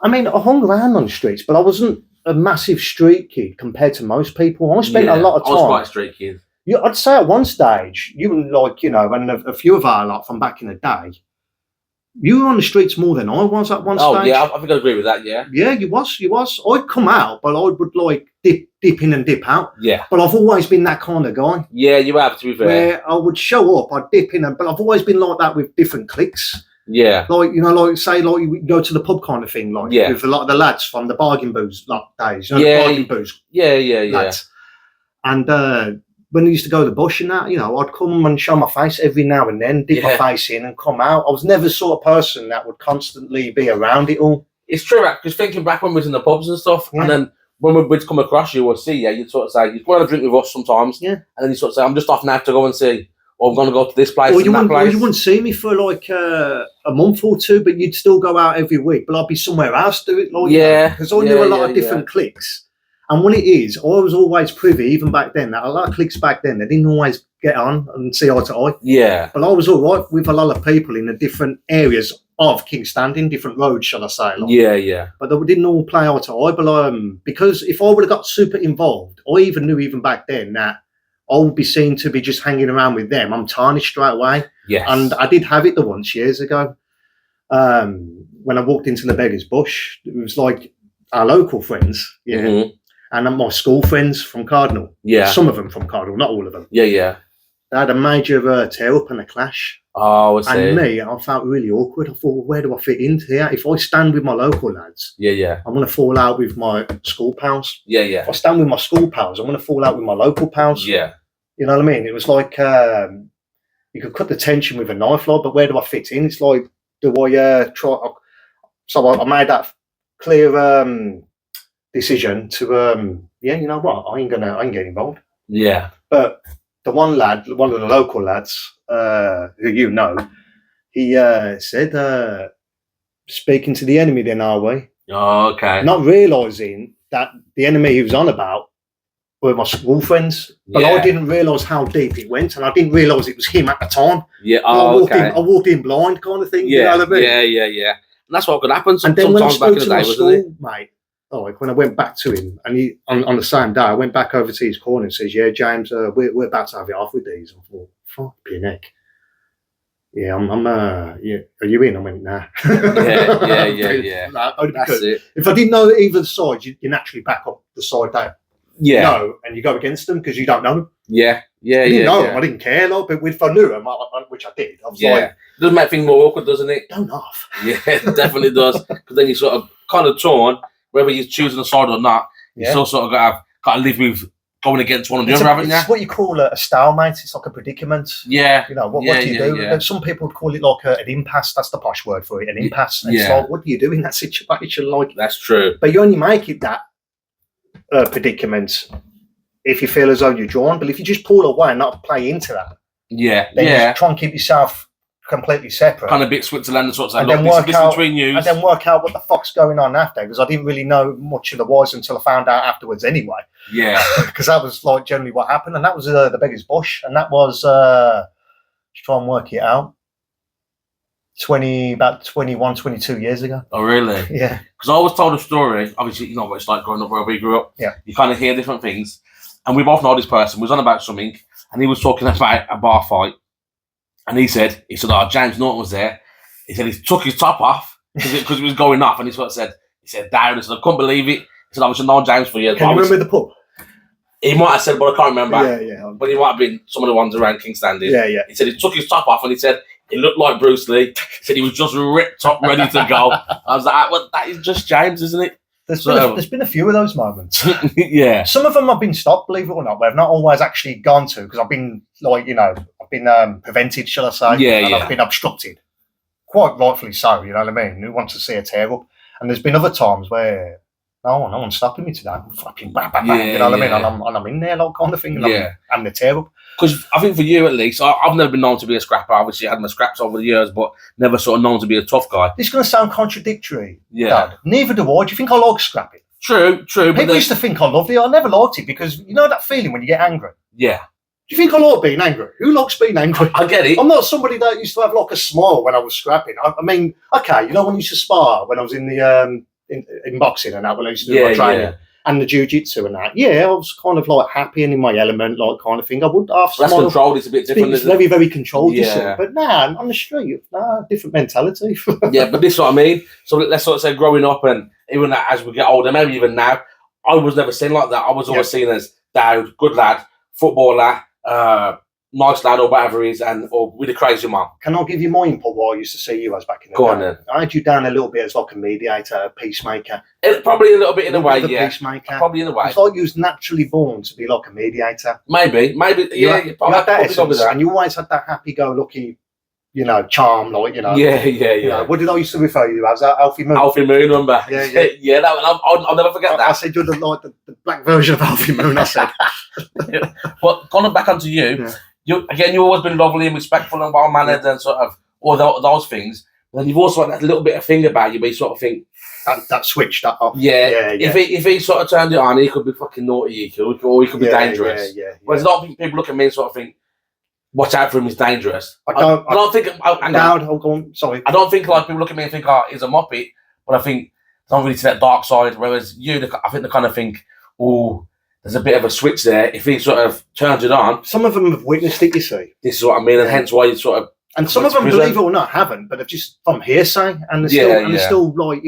hung around on the streets, but I wasn't a massive street kid compared to most people. I spent a lot of time. I was quite a street kid. Yeah, I'd say at one stage, you and like, you know, and a few of our lot from back in the day, you were on the streets more than I was at one stage. Oh, yeah, I think I agree with that, yeah. Yeah, you was. I'd come out, but I would like dip in and dip out. Yeah. But I've always been that kind of guy. Yeah, you have, to be fair. Where I would show up, I'd dip in, but I've always been like that with different cliques. Yeah. Like, you know, like say, like you go to the pub kind of thing, like with a lot of the lads from the bargain booze days, you know, the bargain booze. Yeah. Lads. And when I used to go to the bush and that, you know, I'd come and show my face every now and then, dip my face in and come out. I was never the sort of person that would constantly be around it all. It's true, because thinking back when we was in the pubs and stuff, and then when we'd come across you or see you, you'd sort of say, you'd go and have a drink with us sometimes, and then you sort of say, I'm just off now to go and see, or I'm going to go to this place and that place. Or you wouldn't see me for like a month or two, but you'd still go out every week, but I'd be somewhere else do it. Like, because I knew a lot of different cliques. And what it is, I was always privy, even back then, that a lot of cliques back then, they didn't always get on and see eye to eye. Yeah. But I was all right with a lot of people in the different areas of King's Standing, different roads, shall I say. Like. Yeah. But they didn't all play eye to eye. But because if I would have got super involved, I even knew even back then that I would be seen to be just hanging around with them. I'm tarnished straight away. Yes. And I did have it the once years ago. When I walked into the Beggar's Bush, it was like our local friends. Yeah. Mm-hmm. And my school friends from Cardinal. Yeah. Some of them from Cardinal, not all of them. Yeah. They had a major tear up and a clash. Oh, I see. And me, I felt really awkward. I thought, well, where do I fit into here? If I stand with my local lads, I'm going to fall out with my school pals. Yeah. If I stand with my school pals, I'm going to fall out with my local pals. Yeah. You know what I mean? It was like you could cut the tension with a knife, like, but where do I fit in? It's like, do I try? So I made that clear decision to you know what, I ain't get involved. Yeah. But the one of the local lads, who you know, he said, speaking to the enemy then, are we? Oh, okay. Not realising that the enemy he was on about were my school friends. But I didn't realise how deep it went, and I didn't realise it was him at the time. Yeah, I walked in blind kind of thing, you know what I mean? Yeah. And that's what could happen and then sometimes back in the day, wasn't it? Mate, like when I went back to him, and he on the same day, I went back over to his corner and says, "Yeah, James, we're about to have it off with these." I thought, "Fuck, be neck." Yeah, yeah. Are you in? I went, nah. Yeah. That's it. If I didn't know either side, you naturally back up the side that know, and you go against them because you don't know them. Yeah. I didn't know them. I didn't care, but if I knew them, which I did, I was like, it does make things more awkward, doesn't it? don't laugh. Yeah, it definitely does. Because then you sort of kind of torn, whether you're choosing a side or not. You still sort of got to live with going against one or the other, haven't you? It's what you call a stalemate. It's like a predicament. Yeah. You know, what do you do? Yeah. Some people would call it like an impasse. That's the posh word for it, an impasse. And it's like, what do you do in that situation? Like, that's true. But you only make it that predicament if you feel as though you're drawn. But if you just pull away and not play into that, then you try and keep yourself completely separate. Kind of bit Switzerland and sort of say, look, this between you. And then work out what the fuck's going on after, because I didn't really know much of the was until I found out afterwards anyway. Yeah. Because that was like generally what happened, and that was the biggest bush, and that was, let's try and work it out, about 21, 22 years ago. Oh, really? Yeah. Because I always told a story, obviously, you know what it's like growing up where we grew up. Yeah. You kind of hear different things. And we both know this person was on about something, and he was talking about a bar fight. And he said, James Norton was there. He said he took his top off because it was going off. And he said, down. He said, I couldn't believe it. He said, I was known James for years. Can you remember the pub? He might have said, but I can't remember. Yeah. But he might have been some of the ones around King Standing. Yeah. He said he took his top off, and he said he looked like Bruce Lee. He said he was just ripped up, ready to go. I was like, well, that is just James, isn't it? There's been a few of those moments. Yeah. Some of them have been stopped, believe it or not, but I've not always actually gone to, because I've been, I've been prevented, shall I say. Yeah. I've been obstructed. Quite rightfully so, you know what I mean? Who wants to see a tear up? And there's been other times where, no one's stopping me today. I'm fucking bang, you know what I mean? And I'm in there, like, kind of thing, and I'm having a tear up. Because I think for you, at least, I've never been known to be a scrapper. Obviously, I had my scraps over the years, but never sort of known to be a tough guy. This is going to sound contradictory, yeah. Dad. Neither do I. Do you think I like scrapping? True. People used to think I loved it. I never liked it, because you know that feeling when you get angry? Yeah. Do you think I like being angry? Who likes being angry? I get it. I'm not somebody that used to have like a smile when I was scrapping. I mean, okay, you know when I used to spar when I was in the in boxing and that, when I used to do my training and the jiu-jitsu and that. Yeah, I was kind of like happy and in my element, like kind of thing. I would half smile. That's controlled. It's a bit different. It's very, very controlled. Yeah. But on the street, different mentality. Yeah, but this is what I mean. So let's sort of say growing up, and even as we get older, maybe even now, I was never seen like that. I was always seen as Dowd, good lad, footballer, nice lad, or whatever he is, or with a crazy mum. Can I give you my input what I used to see you as back in the day? Go on then. I had you down a little bit as like a mediator, a peacemaker. Probably a little bit in a way, yeah. Peacemaker. Probably in a way. It's like you was naturally born to be like a mediator. Maybe. You had that essence, and you always had that happy-go-lucky, charm, like, Yeah. You know, what did I used to refer you as? Alfie Moon. Alfie Moon, remember? Yeah. Yeah, that one, I'll never forget that. I said you're the black version of Alfie Moon, I said. But going back onto you, you've always been lovely and respectful and well-mannered and sort of all those things. But then you've also had that little bit of thing about you where you sort of think... That switch, that off. Yeah. If he sort of turned it on, he could be fucking naughty, or he could be dangerous. Yeah. Whereas a lot of people look at me and sort of think, watch out for him, he's dangerous. I don't think... I'll go on, sorry. I don't think like people look at me and think, he's a moppet, but I think it's not really to that dark side. Whereas you, I think they kind of think, there's a bit of a switch there. If he sort of turns it on... Some of them have witnessed it, you see. This is what I mean, and hence why you sort of... And some of them, believe it or not, haven't, but they've just from hearsay, and they're still like,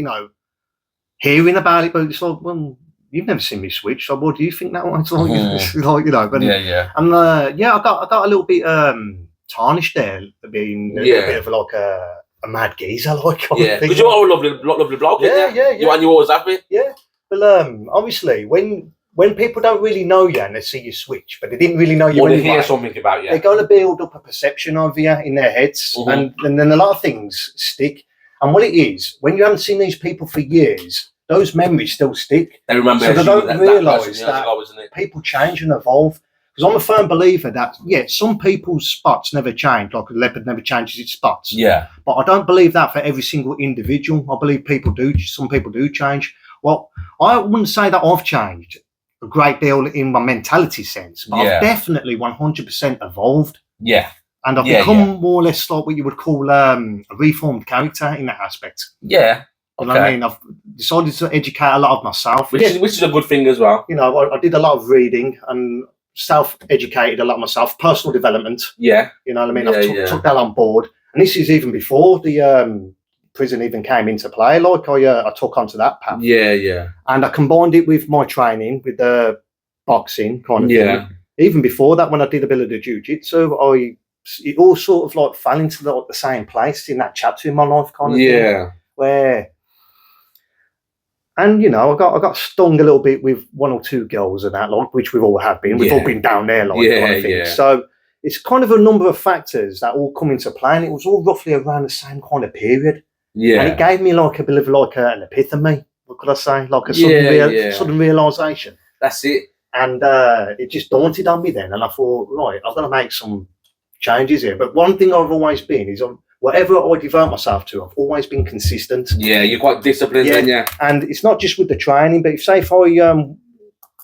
hearing about it, but it's like, well, you've never seen me switch, so what do you think that one's like? But, And I got a little bit tarnished there, being a bit of like a mad geezer, like. Yeah, because you're a lovely bloke. Yeah. You always have been. Yeah, but obviously when people don't really know you and they see you switch, but they didn't really know you or anyway, they hear something about you, they're going to build up a perception of you in their heads, and then a lot of things stick. And what it is, when you haven't seen these people for years, those memories still stick. They remember. So they don't realise that people change and evolve. Because I'm a firm believer that, some people's spots never change, like a leopard never changes its spots. Yeah. But I don't believe that for every single individual. I believe some people do change. Well, I wouldn't say that I've changed a great deal in my mentality sense, but I've definitely 100% evolved. Yeah. And I've become more or less like what you would call a reformed character in that aspect. Yeah. You know what I mean? I've decided to educate a lot of myself. Which is a good thing as well. I did a lot of reading and self-educated a lot myself. Personal development. Yeah. You know what I mean? I've took that on board. And this is even before the prison even came into play. Like I took onto that path. Yeah, yeah. And I combined it with my training, with the boxing kind of thing. Even before that, when I did a bit of the jiu-jitsu, it all sort of like fell into the same place in that chapter in my life kind of thing. Where, and you know, I got stung a little bit with one or two girls and that, like, which we've all have been. We've all been down there, like, kind of thing. So it's kind of a number of factors that all come into play, and it was all roughly around the same kind of period. Yeah. And it gave me like a bit of like an epiphany. What could I say? Like a sudden realization. That's it. And it just dawned on me then, and I thought, right, I've got to make some changes here. But one thing I've always been is, whatever I devote myself to, I've always been consistent. Yeah, you're quite disciplined, then, yeah. And it's not just with the training, but if I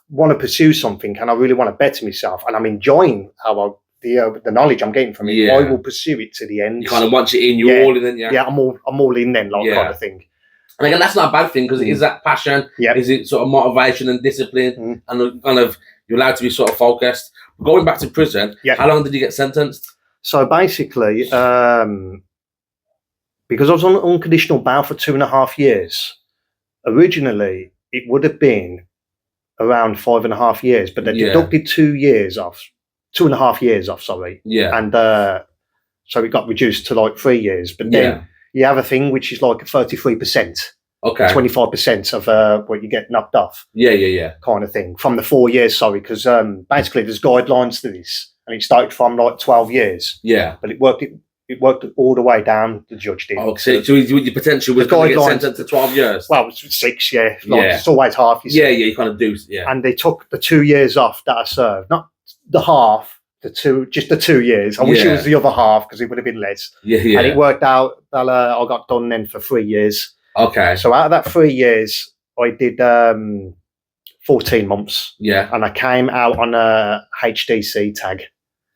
want to pursue something and I really want to better myself, and I'm enjoying how the knowledge I'm getting from it, I will pursue it to the end. You kind of once you're in, you're all in, then, yeah. I'm all in then, like, kind of thing. And again, that's not a bad thing, because it is that passion. Is it sort of motivation and discipline, and kind of you're allowed to be sort of focused. Going back to prison, how long did you get sentenced? So basically, because I was on unconditional bail for 2.5 years, originally it would have been around 5.5 years, but they deducted 2 years off, 2.5 years off, sorry. Yeah. And so it got reduced to like 3 years. But then you have a thing which is like 33%. Okay. 25% of what you get knocked off. Yeah. Kind of thing. From the 4 years, sorry, because basically there's guidelines to this. And it started from like 12 years. Yeah. But it worked all the way down, the judge did. Oh, so your potential was going to get sentenced to 12 years? Well, it was 6, yeah. Like, it's always half, you see. Yeah, you kind of do, And they took the 2 years off that I served. Not the half. Just the 2 years. I wish it was the other half, because it would have been less. Yeah. And it worked out that I got done then for 3 years. Okay. So out of that 3 years, I did 14 months. Yeah. And I came out on a HDC tag.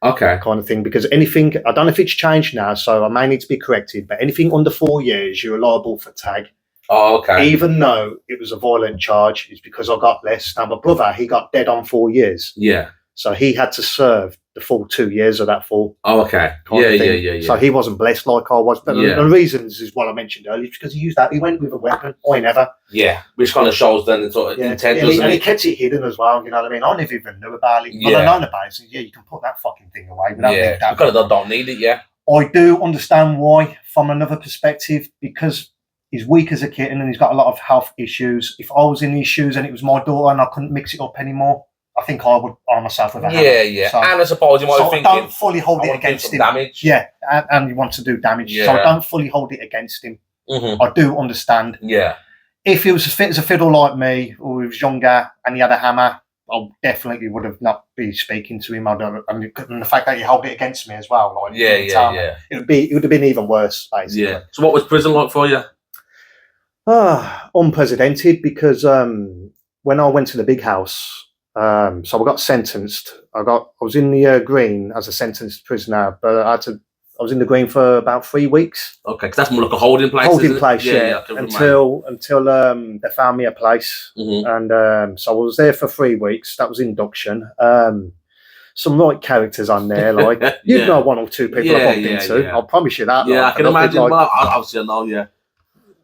Okay. Kind of thing, because anything, I don't know if it's changed now, so I may need to be corrected, but anything under 4 years, you're liable for tag. Oh, okay. Even though it was a violent charge, it's because I got less. Now, my brother, he got dead on 4 years. Yeah. So he had to serve the full 2 years of that full. Oh, okay. Yeah. So he wasn't blessed like I was. But the reasons is what I mentioned earlier, because he used that. He went with a weapon. I never. Yeah. Which kind of shows then the sort of intent, doesn't it? And he kept it hidden as well, you know what I mean? I never even knew about it. But I know about it. So, you can put that fucking thing away. We don't need it, I do understand why, from another perspective, because he's weak as a kitten and he's got a lot of health issues. If I was in these shoes and it was my daughter and I couldn't mix it up anymore, I think I would arm myself with a hammer. Yeah. So, and I suppose you might be thinking, don't fully hold it against him. Damage. Yeah, and you want to do damage. Yeah. So I don't fully hold it against him. Mm-hmm. I do understand. Yeah. If he was as fit as a fiddle like me, or he was younger and he had a hammer, I definitely would have not be speaking to him. And the fact that you held it against me as well, like it would have been even worse, basically. Yeah. So what was prison like for you? Unprecedented, because when I went to the big house. So I got sentenced. I was in the green as a sentenced prisoner, but I was in the green for about 3 weeks. Okay, because that's more like a holding place. Holding place, yeah. Until they found me a place, and so I was there for 3 weeks. That was induction. Some right characters on there, like you know, one or two people I bumped into. I'll promise you that. Yeah, I can imagine. Well, obviously I know. Yeah.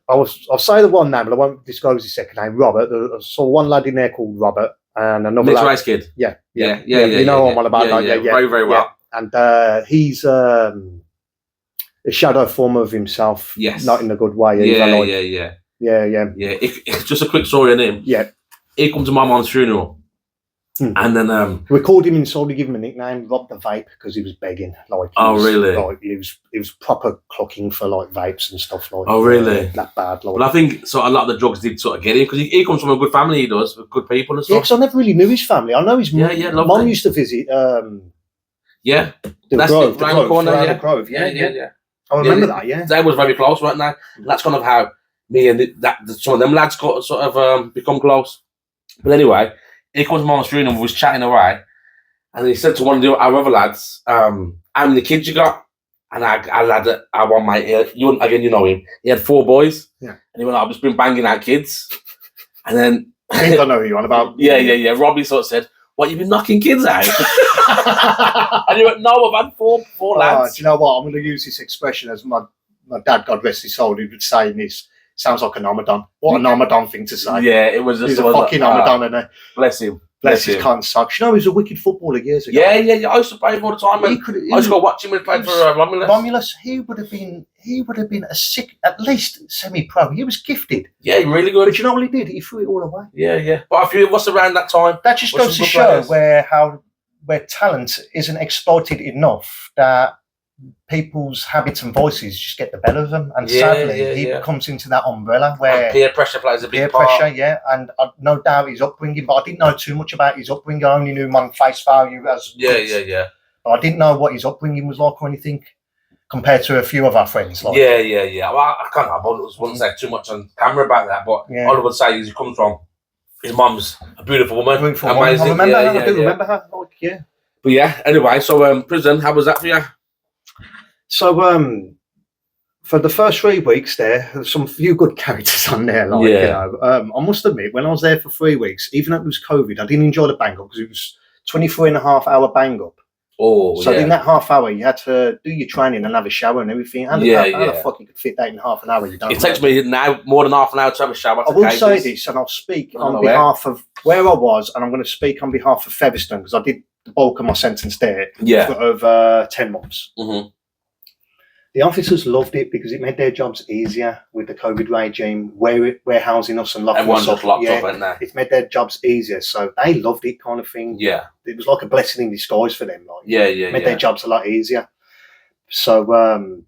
I'll say the one name, but I won't disclose his second name. Robert. I saw one lad in there called Robert. And another mixed race kid. Yeah. You know what I'm about. Yeah. Very, very well. Yeah. And he's a shadow form of himself. Yes. Not in a good way. Either, Yeah. Just a quick story on him. Yeah. He comes to my mum's funeral. And then we called him inside. We gave him a nickname, Rob the Vape, because he was begging. Really? Like he was proper clocking for like vapes and stuff like. Oh, really? That bad. Like. But I think so. A lot of the drugs did sort of get him, because he comes from a good family. He does, with good people and stuff. Yeah, because I never really knew his family. I know his mum used to visit. The Grove, the Grove. Yeah. I remember that. Yeah. They was very close, right now. That's kind of how me and some of them lads got sort of become close. But anyway. He comes to my funeral and we was chatting away, and he said to one of our other lads, how many kids you got? And I one mate, you know him, he had 4 boys. Yeah. And he went, I've just been banging out kids. And then I think I know who you're on about. Yeah. Robbie sort of said, What, you've been knocking kids out? And you went, no, I've had four lads. Do you know what? I'm going to use this expression as my dad, God rest his soul, he would say in this. Sounds like an Ramadan. What an Ramadan thing to say. Yeah, it was just He's a fucking Ramadan, isn't he? Bless him. Bless his cunt socks. You know, he was a wicked footballer years ago. Yeah. I used to play him all the time. I used to go watch him when he played for Romulus. Romulus, he would have been a sick, at least semi-pro. He was gifted. Yeah, really good. But you know what he did? He threw it all away. Yeah. But a few of us around that time. That just goes to show where talent isn't exploited enough that people's habits and voices just get the better of them, and sadly he comes into that umbrella where peer pressure plays a big part. And no doubt his upbringing, but I didn't know too much about his upbringing. I only knew him on face value as but I didn't know what his upbringing was like or anything compared to a few of our friends. Like. Yeah. Well, I can't. I wouldn't say too much on camera about that, but all I would say is he comes from his mum's a beautiful woman. Amazing. I remember her. I do remember her. Like, But yeah. Anyway, so prison. How was that for you? So, for the first 3 weeks there, there's some few good characters on there. Like, you know, I must admit, when I was there for 3 weeks, even though it was COVID, I didn't enjoy the bang up because it was 23.5-hour bang up. Oh, so in that half hour, you had to do your training and have a shower and everything. And how the fuck you could fit that in half an hour? You don't. It takes me now more than half an hour to have a shower. I will say this, and I'll speak on behalf of where I was, and I'm going to speak on behalf of Featherstone because I did the bulk of my sentence there for over 10 months. Mm-hmm. The officers loved it because it made their jobs easier with the COVID regime, warehousing us and locking us up. Locked up, isn't they? It made their jobs easier, so they loved it, kind of thing. Yeah, it was like a blessing in disguise for them. Like, made their jobs a lot easier. So, so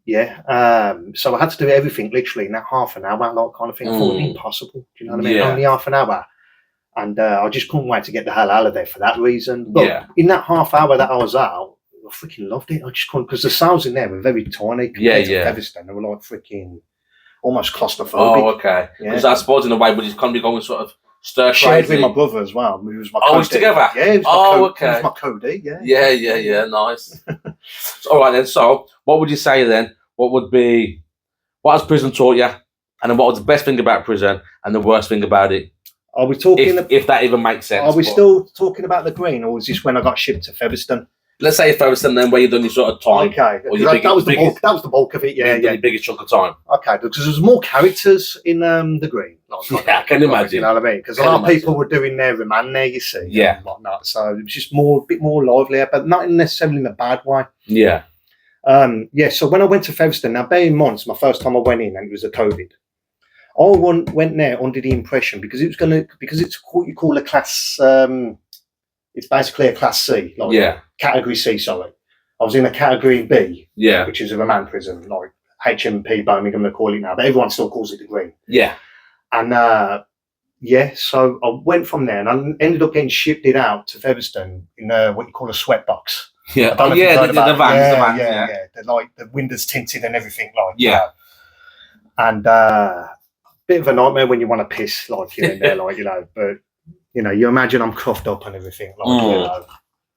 I had to do everything literally in that half an hour, like kind of thing. I thought it'd be impossible. Do you know what I mean? Only half an hour, and I just couldn't wait to get the hell out of there for that reason. But in that half hour that I was out, I freaking loved it. I just couldn't, because the cells in there were very tiny compared to Featherstone. They were like freaking almost claustrophobic. Oh, okay. Because I suppose in a way, but he's kind of going sort of stir crazy. Shared with my brother as well. He was my code D. Together? Yeah, he was my code, he was my code D, Yeah, nice. All right then, so what would you say then? What has prison taught you? And then what was the best thing about prison and the worst thing about it? Are we talking... If that even makes sense. Are we still talking about the green, or was this when I got shipped to Featherstone? Let's say Featherstone, then where you've done your sort of time. Okay, that was the bulk of it. Yeah, the biggest chunk of time. Okay, because there was more characters in the green. I can imagine. You know what I mean? Because a lot of people were doing their remand there, you see. Yeah. And whatnot. So it was just a bit more livelier, but not necessarily in a bad way. Yeah. So when I went to Featherstone, now bear in mind, it's my first time I went in, and it was a COVID. I went there under the impression because it's what you call a class. It's basically a class C, category C. Sorry, I was in a category B, which is a remand prison, like HMP Birmingham they call it now, but everyone still calls it the green. Yeah, and so I went from there, and I ended up getting shipped out to Featherstone in what you call a sweat box. Yeah, the vans. They're like the windows tinted and everything, like and bit of a nightmare when you want to piss, like you're in there, like but. You imagine I'm cuffed up and everything, like,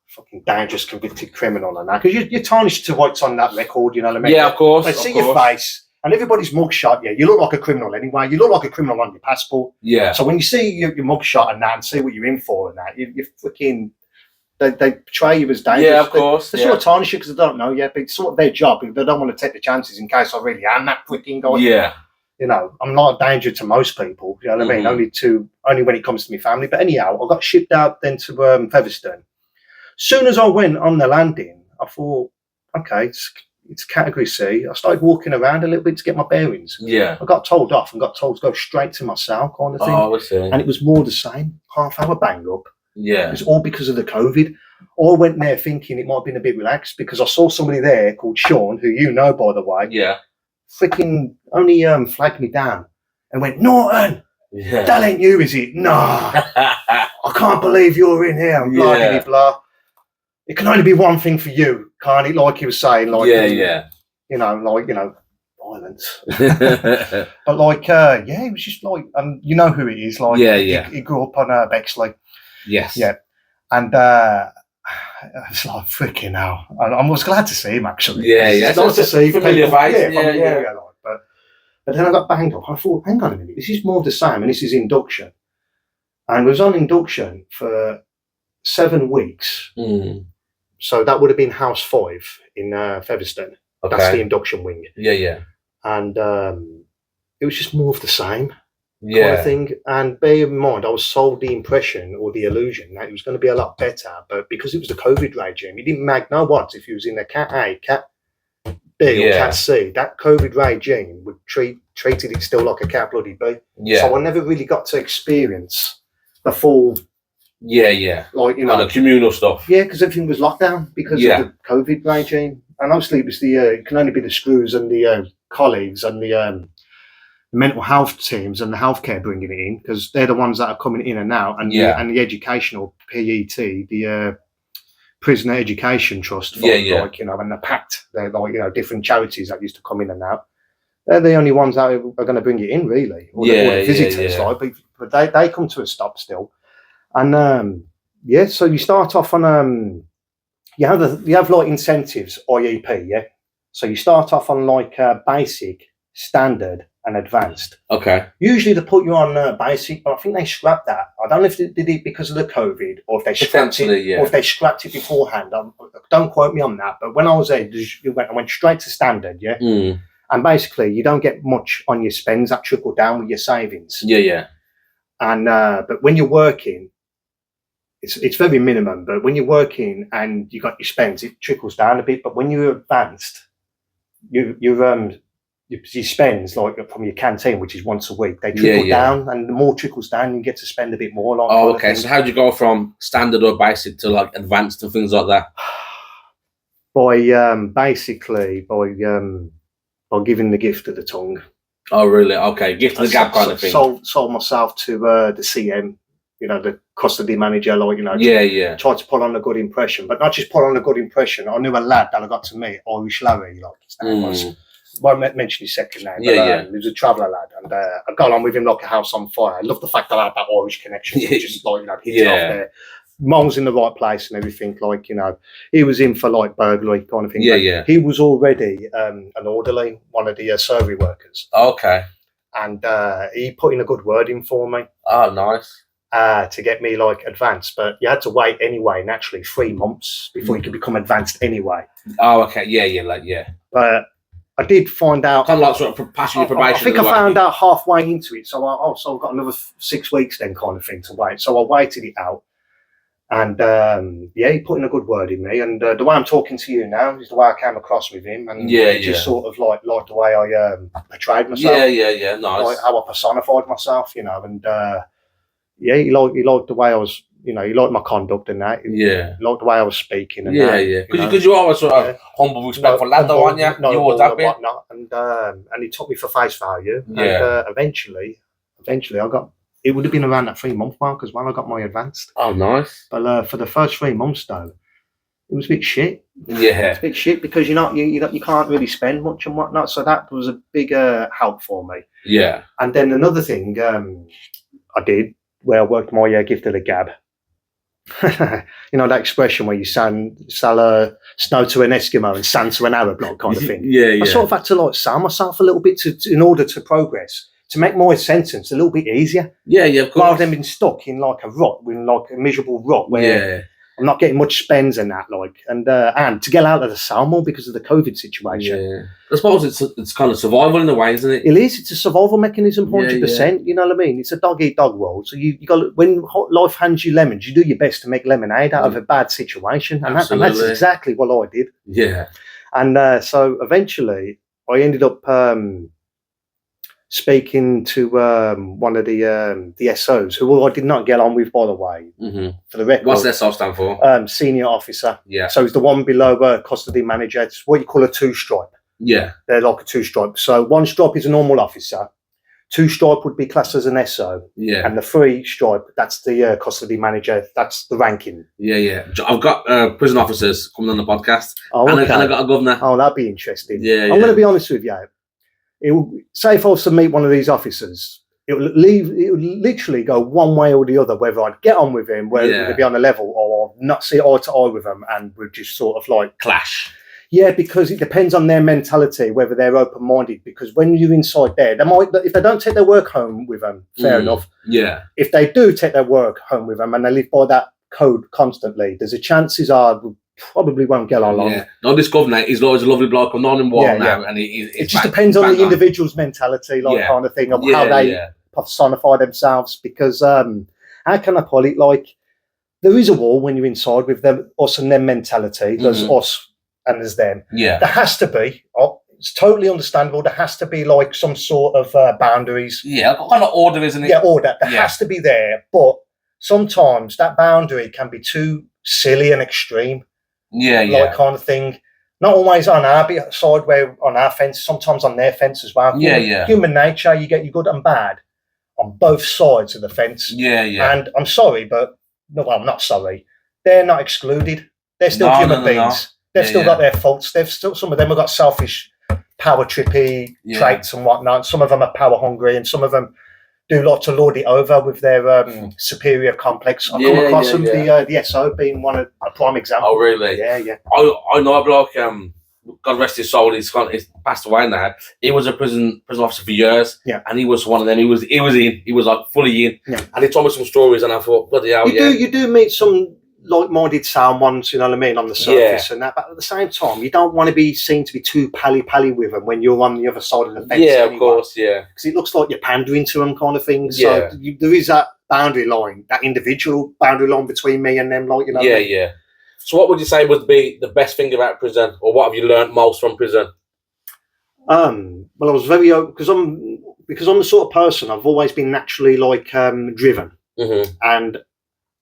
fucking dangerous convicted criminal and that. Because you're tarnished to what's on that record, you know what I mean? Yeah, of course. They see your face and everybody's mugshot. Yeah, you look like a criminal anyway. You look like a criminal on your passport. Yeah. So when you see your mugshot and that and see what you're in for and that, you freaking... They portray you as dangerous. Yeah, of course. They sort of tarnish you because they don't know yet, but it's sort of their job. They don't want to take the chances in case I really am that freaking guy. Yeah. I'm not a danger to most people. You know what I mean? Only when it comes to my family. But anyhow, I got shipped out then to Featherstone. Soon as I went on the landing, I thought, okay, it's category C. I started walking around a little bit to get my bearings. Yeah. I got told off and got told to go straight to my cell, kind of thing. Oh, I see. And it was more the same, half-hour bang up. Yeah. It was all because of the COVID. I went there thinking it might have been a bit relaxed because I saw somebody there called Sean, who you know, by the way. Yeah. Freaking only flagged me down and went, Norton, that ain't you, is it? No, I can't believe you're in here. And blah, blah. It can only be one thing for you, can't it? Like you were saying, like violence. But it was just like, you know who it is. Like, he grew up on Bexley. Yes. Yeah, and it's like freaking hell. I was glad to see him actually. Yeah. It's nice to see familiar people. Face. Yeah. But then I got banged up. I thought, hang on a minute, this is more of the same, and this is induction. And we was on induction for 7 weeks. So that would have been House 5 in Featherstone. Okay. That's the induction wing. Yeah. And it was just more of the same Yeah. kind of thing. And bear in mind, I was sold the impression or the illusion that it was going to be a lot better. But because it was the COVID regime, it didn't make no odds if you was in a Cat A, Cat B or Cat C. That COVID regime would treated it still like a Cat bloody B. Yeah. So I never really got to experience the full... Yeah. Like, you know... Kind of communal stuff. Yeah, because everything was locked down because of the COVID regime. And obviously it was it can only be the screws and the colleagues and the mental health teams and the healthcare bringing it in, because they're the ones that are coming in and out, and the educational PET, the Prisoner Education Trust Fund, like, you know, and the PACT, they're like, you know, different charities that used to come in and out. They're the only ones that are going to bring it in, really, or the visitors, like, but they come to a stop still. And so you start off on you have like incentives, IEP, yeah. So you start off on like basic, standard, and advanced. Okay. Usually they put you on basic, but I think they scrapped that. I don't know if they did it because of the COVID or if they scrapped it, or if they scrapped it beforehand. Don't quote me on that. But when I was there, I went straight to standard, yeah. And basically, you don't get much on your spends that trickle down with your savings. Yeah. And but when you're working, it's very minimum. But when you're working and you got your spends, it trickles down a bit. But when you're advanced, your spends, like from your canteen, which is once a week, they trickle down, and the more trickles down, you get to spend a bit more. Like, okay. So how do you go from standard or basic to like advanced and things like that? By basically by giving the gift of the tongue. Oh, really? Okay, gift of the gab kind of thing. Sold myself to the CM, you know, the custody manager, like, you know. Tried to put on a good impression, but not just put on a good impression. I knew a lad that I got to meet, Irish Larry, like his name was. Won't mention his second name. But, he was a traveller lad, and I got on with him like a house on fire. I love the fact that I had that Irish connection. Just like, you know, hit it off there. Mum was in the right place and everything. Like, you know, he was in for like burglary kind of thing. He was already an orderly, one of the survey workers. Okay. And he put in a good word in for me. Oh, nice. To get me like advanced, but you had to wait anyway. Naturally, 3 months before you could become advanced anyway. Oh, okay. Yeah. But I did find out, kind of like sort of passing your probation. I think I found out halfway into it, so I've got another 6 weeks then, kind of thing, to wait. So I waited it out, and he put in a good word in me. And the way I'm talking to you now is the way I came across with him, and just sort of like the way I portrayed myself. Yeah, nice. Like how I personified myself, you know, and he liked the way I was. You know, he liked my conduct and that. He liked the way I was speaking and that. Because you always sort of humble, respectful lad, though, aren't you? You always have been. And he took me for face value. And eventually I got. It would have been around that 3-month mark as well. I got my advanced. Oh, nice. But for the first 3 months though, it was a bit shit. Yeah, it's a bit shit because you can't really spend much and whatnot. So that was a big help for me. Yeah. And then another thing I did where I worked my gift of the gab. You know that expression where you sell snow to an Eskimo and sand to an Arab, like kind of thing. I sort of had to like sell myself a little bit in order to progress, to make my sentence a little bit easier. Yeah, of course. Rather than being stuck in like a rut, in like a miserable rut where I'm not getting much spends and that, like, and to get out of the cell more because of the COVID situation. Yeah, I suppose it's kind of survival in a way, isn't it? It is. It's a survival mechanism, 100%. You know what I mean? It's a dog eat dog world. So you got, when life hands you lemons, you do your best to make lemonade out of a bad situation, and that's exactly what I did. Yeah. And so eventually, I ended up speaking to one of the SOs, who I did not get on with, by the way. For the record, what's SO stand for? Senior officer. Yeah. So he's the one below custody manager. It's what you call a 2-stripe. Yeah. They're like a 2-stripe. So 1 stripe is a normal officer. 2-stripe would be classed as an SO. Yeah. And the 3-stripe, that's the custody manager. That's the ranking. Yeah. I've got prison officers coming on the podcast. Oh, okay. And I got a governor. Oh, that'd be interesting. Yeah. I'm going to be honest with you. Say if I was to meet one of these officers, it would literally go one way or the other, whether I'd get on with him, whether it'd be on a level, or not see eye to eye with him, and we'd just sort of like clash. Yeah, because it depends on their mentality, whether they're open-minded. Because when you're inside there, they might, if they don't take their work home with them, fair enough. Yeah. If they do take their work home with them and they live by that code constantly, there's a chances are we probably won't get along. Yeah. No, this governor, he's always a lovely bloke. I'm not in war now, and it just depends on the individual's mentality, like kind of thing, of how they personify themselves. Because how can I call it? Like, there is a war when you're inside with them, us and them mentality. There's us and there's them. Yeah, there has to be. It's totally understandable. There has to be like some sort of boundaries. Yeah, kind of order, isn't it? Yeah, order. There has to be there, but sometimes that boundary can be too silly and extreme. Yeah, like kind of thing. Not always on our side, where on our fence. Sometimes on their fence as well. Human nature. You get your good and bad on both sides of the fence. Yeah, yeah. And I'm sorry, but no, well, I'm not sorry. They're not excluded. They're still human beings. They've still got their faults. They've still, some of them have got selfish, power trippy traits and whatnot. Some of them are power hungry, and some of them do like to lord it over with their superior complex. I come across them, the SO being a prime example. Oh, really? Yeah, yeah. I know a bloke, God rest his soul, he's passed away now. He was a prison officer for years, and he was one of them. He was like fully in, and he told me some stories, and I thought, bloody hell, you do meet some like-minded sound ones, you know what I mean, on the surface and that, but at the same time, you don't want to be seen to be too pally with them when you're on the other side of the fence. Yeah, anyway. Of course, yeah. Because it looks like you're pandering to them kind of thing. So there is that boundary line, that individual boundary line between me and them, like, you know. Yeah, yeah. So what would you say would be the best thing about prison, or what have you learned most from prison? Well, I was very, because I'm the sort of person, I've always been naturally like driven, and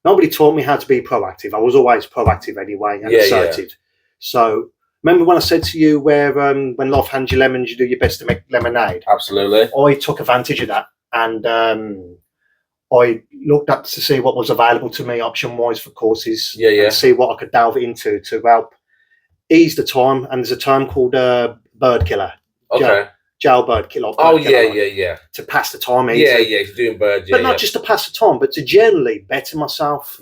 nobody taught me how to be proactive. I was always proactive anyway, and assertive. Yeah. So remember when I said to you where when life hands you lemons, you do your best to make lemonade? Absolutely. I took advantage of that, and I looked up to see what was available to me option-wise for courses, and see what I could delve into to help ease the time. And there's a term called bird killer. Okay. Jailbird killer. To pass the time easy. Yeah, he's doing birds. But not just to pass the time, but to generally better myself.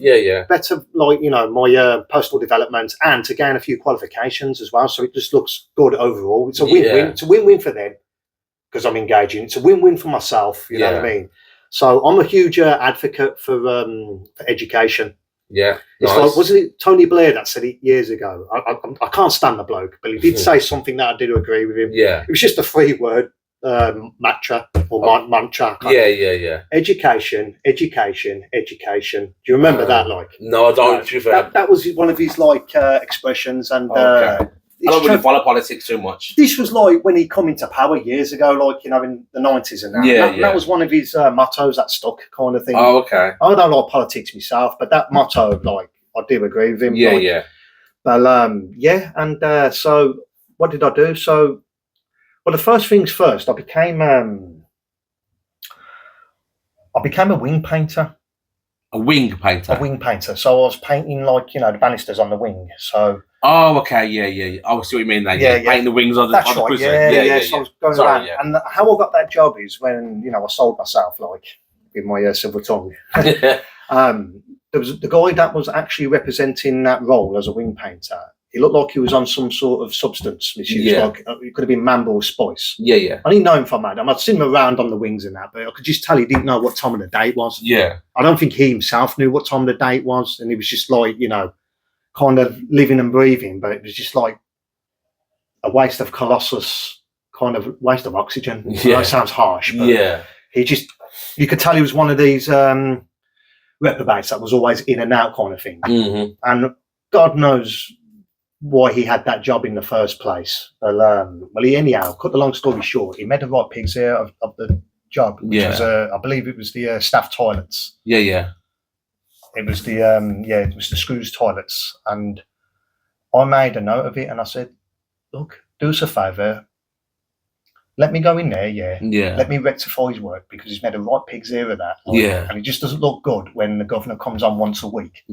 Better, like, you know, my personal development, and to gain a few qualifications as well. So it just looks good overall. It's a win-win. It's a win-win for them because I'm engaging. It's a win-win for myself. You know what I mean? So I'm a huge advocate for education. Yeah, it's like, wasn't it Tony Blair that said it years ago? I can't stand the bloke, but he did say something that I did agree with him. Yeah, it was just a 3-word mantra or mantra. Yeah. Education. Do you remember that? Like, no, I don't. That was one of his like expressions, and I don't really follow politics too much. This was like when he come into power years ago, like, you know, in the 90s and that. That was one of his mottos that stuck, kind of thing. Oh, okay. I don't like politics myself, but that motto, like, I do agree with him. Yeah. But and so what did I do? So, well, the first things first, I became a wing painter. A wing painter. A wing painter. So I was painting, like, you know, the banisters on the wing. So. Oh, okay, yeah. I see what you mean. Then, painting the wings on the prison. Yeah. So I was going around, and how I got that job is when, you know, I sold myself, like, with my silver tongue. There was the guy that was actually representing that role as a wing painter. He looked like he was on some sort of substance misuse. Like, it could have been Mambo or Spice. Yeah. I didn't know him from Adam. I'd seen him around on the wings and that, but I could just tell he didn't know what time of the day it was. Yeah. I don't think he himself knew what time of the day it was, and he was just like, you know, kind of living and breathing, but it was just like a waste of colossus, kind of waste of oxygen. Yeah. That sounds harsh, but you could tell he was one of these reprobates that was always in and out kind of thing. And God knows why he had that job in the first place. But, he anyhow, cut the long story short, he made the right pig's ear of the job, which was, I believe it was the staff toilets. Yeah. It was the screws toilets, and I made a note of it, and I said, "Look, do us a favour. Let me go in there, Let me rectify his work, because he's made a right pig's ear of that. And it just doesn't look good when the governor comes on once a week.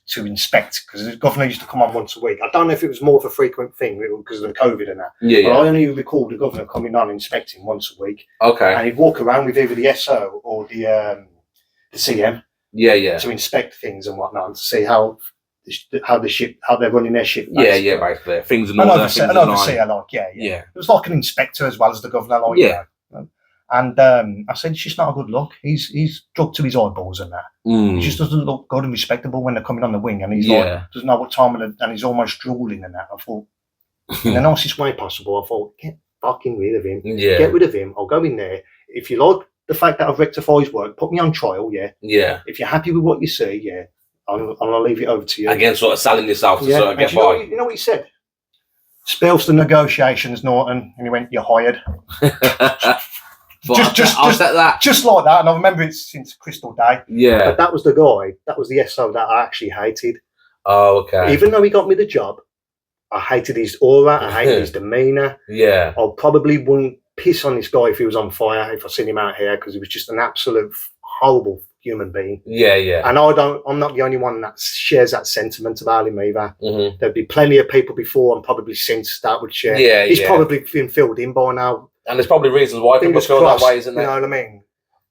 To inspect, because the governor used to come on once a week. I don't know if it was more of a frequent thing because of the COVID and that. But I only recall the governor coming on inspecting once a week. Okay. And he'd walk around with either the SO or the CM. To inspect things and whatnot, and to see how they're running their ship. Basically. Basically. Things are not. An overseer, like, It was like an inspector as well as the governor, like, you know. And I said, it's just not a good look. He's drugged to his eyeballs and that. He just doesn't look good and respectable when they're coming on the wing. And he's like, doesn't know what time and he's almost drooling and that. I thought, in the nicest way possible, I thought, get fucking rid of him. Yeah. Get rid of him. I'll go in there. If you like the fact that I've rectified his work, put me on trial, yeah. If you're happy with what you see, yeah, I'll leave it over to you. Again, sort of selling yourself to sort of get by. You know what he said? Spells the negotiations, Norton. And he went, you're hired. Just like that, and I remember it since Crystal Day. Yeah. But that was the guy, that was the SO that I actually hated. Oh, okay. Even though he got me the job, I hated his aura, I hated his demeanour. Yeah. I probably wouldn't piss on this guy if he was on fire, if I seen him out here, because he was just an absolute horrible human being. Yeah, yeah. And I'm not the only one that shares that sentiment about him either. There'd be plenty of people before and probably since that would share. Yeah, he's probably been filled in by now. And there's probably reasons why people feel that way, isn't there? You know what I mean?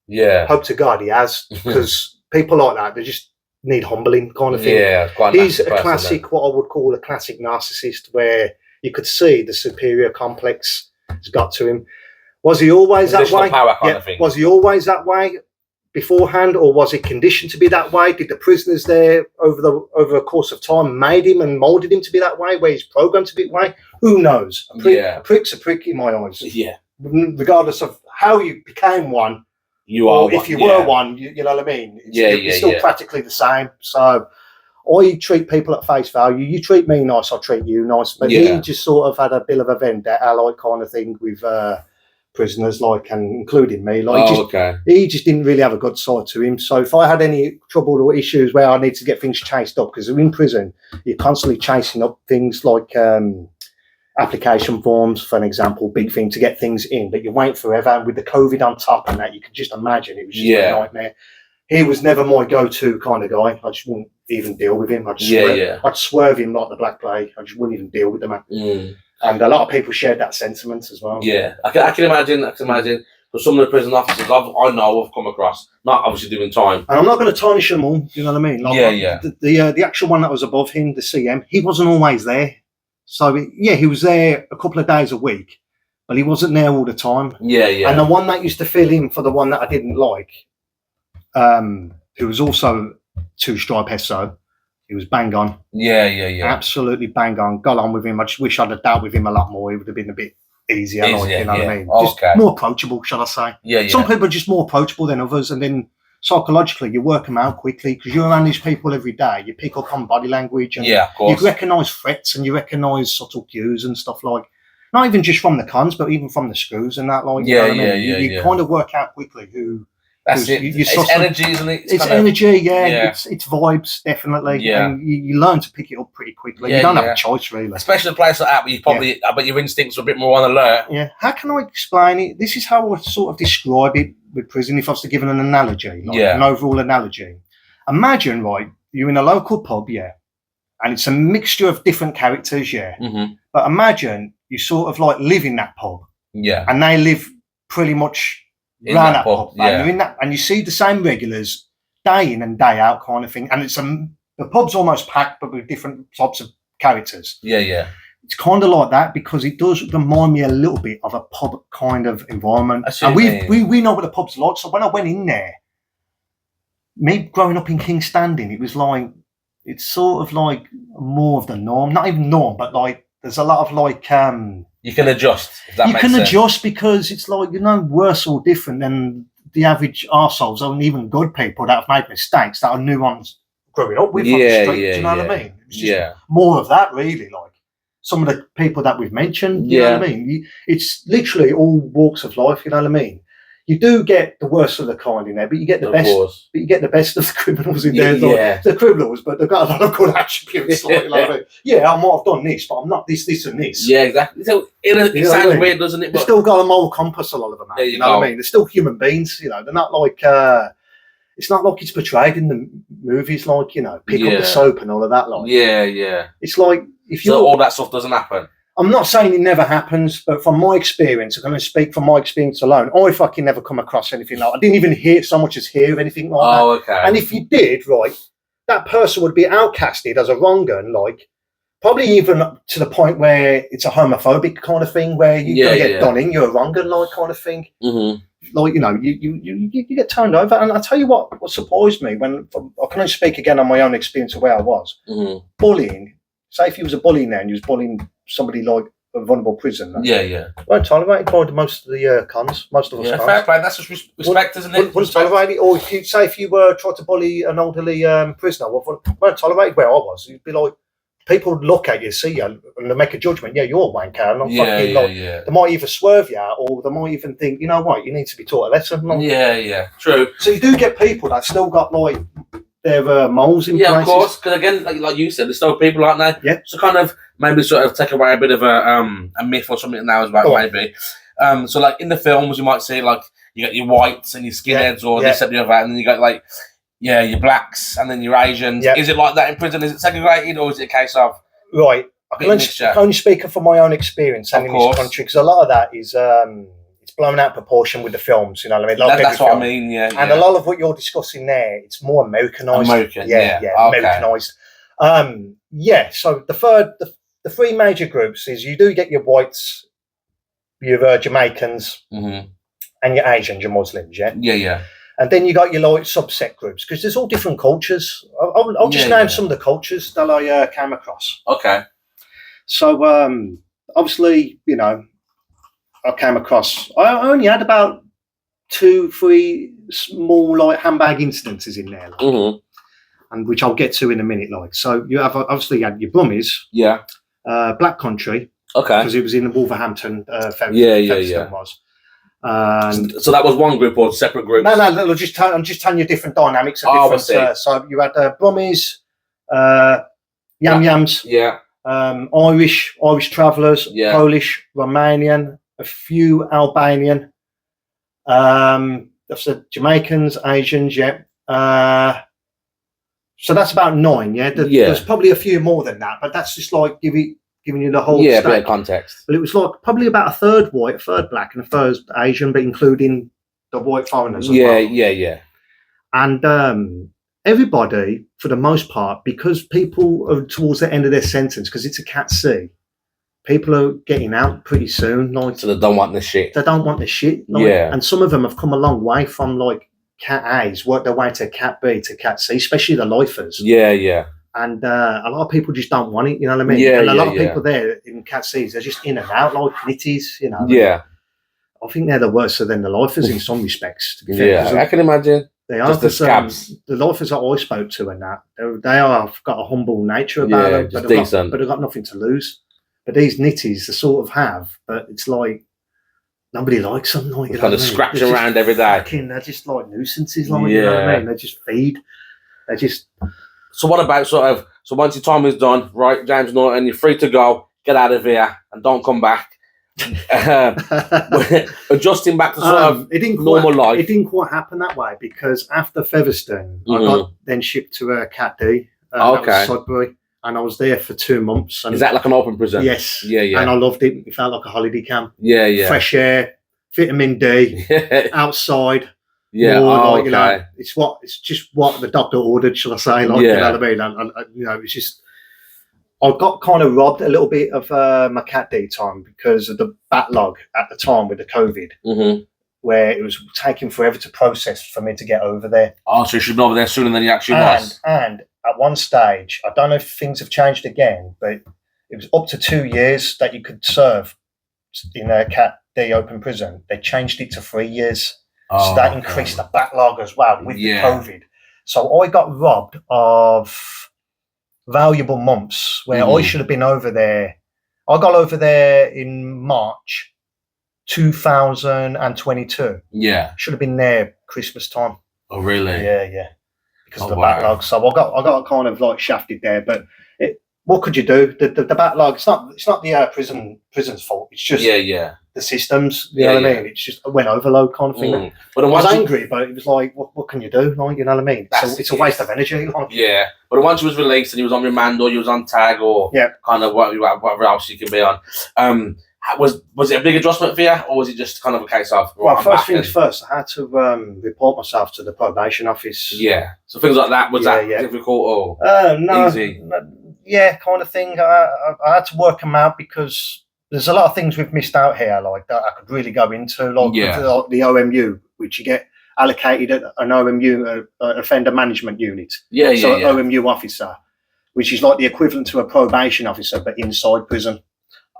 Yeah. Hope to God he has, because people like that, they just need humbling kind of thing. Yeah, quite he's a classic, what I would call a classic narcissist, where you could see the superior complex has got to him. Was he always that way? Power kind of thing. Was he always that way beforehand, or was he conditioned to be that way? Did the prisoners there over a course of time made him and moulded him to be that way, where he's programmed to be that way? Who knows? A prick's a prick in my eyes. Yeah. Regardless of how you became one, if you were one, you know what I mean? It's still practically the same. So I treat people at face value. You treat me nice, I'll treat you nice. But he just sort of had a bit of a vendetta, like kind of thing with prisoners, like, and including me. Like, he just didn't really have a good side to him. So if I had any trouble or issues where I need to get things chased up, because in prison, you're constantly chasing up things like application forms, for an example, big thing to get things in, but you wait forever. And with the COVID on top and that, you can just imagine it was just a nightmare. He was never my go-to kind of guy. I just wouldn't even deal with him. I'd swerve him like the Black Plague. I just wouldn't even deal with him. And a lot of people shared that sentiment as well. Yeah, I can imagine. For some of the prison officers I've come across, not obviously doing time. And I'm not going to tarnish them all. You know what I mean? Like, the actual one that was above him, the CM, he wasn't always there. So he was there a couple of days a week, but he wasn't there all the time. And the one that used to fill in for the one that I didn't like, who was also two-stripe SO, he was bang on. Absolutely bang on. Got on with him. I just wish I'd have dealt with him a lot more. It would have been a bit easier. You know what I mean? Just more approachable, shall I say. Some people are just more approachable than others, and then psychologically you work them out quickly because you're around these people every day. You pick up on body language, and you recognise threats and you recognise subtle cues and stuff, like, not even just from the cons, but even from the screws and that. Like, you kind of work out quickly who. That's it. It's energy, isn't it? It's energy, It's vibes, definitely. And you learn to pick it up pretty quickly. You don't have a choice, really. Especially a place like that where you probably, I bet your instincts are a bit more on alert. Yeah. How can I explain it? This is how I sort of describe it with prison, if I was to give an analogy, an overall analogy. Imagine, right, you're in a local pub, and it's a mixture of different characters, But imagine you sort of like live in that pub. And they live pretty much around that pub, and you're in that, and you see the same regulars day in and day out, kind of thing. And it's the pub's almost packed, but with different types of characters. It's kind of like that, because it does remind me a little bit of a pub kind of environment. And we know what the pub's like. So when I went in there, me growing up in King's Standing, it was like, it's sort of like more of the norm, not even norm, but like there's a lot of like you can adjust, if that makes sense. You can adjust because it's like, worse or different than the average arseholes, or even good people that have made mistakes, that are new ones growing up with on the street. Do you know what I mean? It's just more of that, really. Like some of the people that we've mentioned, you know what I mean? It's literally all walks of life, you know what I mean? You do get the worst of the kind in there, but you get the best. But you get the best of the criminals in there. Like, the criminals, but they've got a lot of good attributes. Like, I might have done this, but I'm not this, and this. Yeah, exactly. So it sounds weird, doesn't it? But they've still got a moral compass, a lot of them. You know what I mean? They're still human beings. They're not like. It's not like it's portrayed in the movies, like, pick up the soap and all of that. Like, it's like if you all that stuff doesn't happen. I'm not saying it never happens, but from my experience, I'm going to speak from my experience alone. I fucking never come across anything like that. I didn't even hear so much as hear of anything like that. Okay. And if you did, right, that person would be outcasted as a wrong un, like, probably even to the point where it's a homophobic kind of thing, where you're going to get done in, you're a wrong un, like, kind of thing. like, you know, you get turned over. And I tell you what surprised me when I can only speak again on my own experience of where I was. Bullying. Say if you was a bully now and you was bullying somebody like a vulnerable prisoner. Weren't tolerated by most of the cons. Most of us cons. Fair play. That's just respect, isn't it? Wouldn't tolerate it. Or if you were trying to bully an elderly prisoner, weren't tolerated where I was. You'd be like, people would look at you, see you, and they make a judgment. Yeah, you're a wanker. And They might either swerve you, or they might even think, you know what, you need to be taught a lesson. Like, true. So you do get people that still got like their moles in places. Yeah, of course. Because again, like you said, there's still people, aren't there? Yeah. So kind of maybe sort of take away a bit of a myth or something now as well, maybe. So like in the films, you might see like you got your whites and your skinheads or this and the other, and then you got like your blacks and then your Asians. Yeah. Is it like that in prison? Is it segregated or is it a case of right? I can only speak from my own experience in this country, because a lot of that is it's blown out of proportion with the films. You know what I mean? That's what I mean. Yeah. And a lot of what you're discussing there, it's more Americanized. Americanized. So the three major groups is you do get your whites, your Jamaicans, and your Asians, your Muslims. Yeah. And then you got your like subset groups, because there's all different cultures. I'll just name some of the cultures that I came across. Okay. So obviously, you know, I came across. I only had about 2-3 small like handbag incidences in there, like, and which I'll get to in a minute. Like, so you have obviously had your Brummies, Black Country, because it was in the Wolverhampton. Was. So that was one group or separate groups? No. I'm just telling you different dynamics of different. So you had Brummies, Yam Yams, Irish travellers, Polish, Romanian, a few Albanian, that's the Jamaicans, Asians, so that's about 9, There's probably a few more than that, but that's just like giving you the whole a bit of context. But it was like probably about a third white, a third black, and a third Asian, but including the white foreigners as well. And everybody, for the most part, because people are towards the end of their sentence, because it's a Cat C, people are getting out pretty soon. Like, so they don't want the shit. They don't want the shit. Like, and some of them have come a long way from like Cat A's, worked their way to Cat B to Cat C, especially the lifers. And a lot of people just don't want it, you know what I mean? And a lot of people there in Cat C's, they're just in and out like nitties, you know. I think they're the worst than the lifers in some respects, to be fair. I can imagine. They are just the scabs. The lifers that I spoke to and that, they are got a humble nature about them, but they've got nothing to lose. But these nitties, they sort of have, but it's like nobody likes them. Like, kind of scratch around every day. They're just like nuisances, like, you know what I mean? They just feed. They just. So what about so once your time is done, right, James Norton, you're free to go, get out of here and don't come back. Adjusting back to sort of normal life. It didn't quite happen that way, because after Featherstone, I got then shipped to Cat D. That was Sudbury, and I was there for 2 months. And is that like an open prison? Yes. And I loved it. It felt like a holiday camp. Fresh air, vitamin D, outside. You know, it's just what the doctor ordered, shall I say? Like, you know what I mean? And you know, it's just I got kind of robbed a little bit of my Cat D time because of the backlog at the time with the COVID, where it was taking forever to process for me to get over there. Oh, so you should have been over there sooner than you actually was. And at one stage, I don't know if things have changed again, but it was up to 2 years that you could serve in a Cat D open prison. They changed it to 3 years. So that increased the backlog as well with the COVID. So I got robbed of valuable months where I should have been over there. I got over there in March 2022. Should have been there Christmas time. Oh, really? Yeah. Because of the backlog. So I got kind of like shafted there. But what could you do? The backlog. It's not the prison's fault. It's just the systems. You know what I mean? It's just a went overload kind of thing. But I was angry, but it was like, what can you do? Like, you know what I mean? So it's a waste of energy. Like. But once you was released and you was on remand or you was on tag or kind of whatever else you can be on, was it a big adjustment for you, or was it just kind of a case of? Well, first things first, I had to report myself to the probation office. So things like that, was that difficult or no, easy? Yeah, kind of thing. I had to work them out because there's a lot of things we've missed out here, like that I could really go into, like the OMU, which you get allocated at an OMU, offender management unit. OMU officer, which is like the equivalent to a probation officer, but inside prison.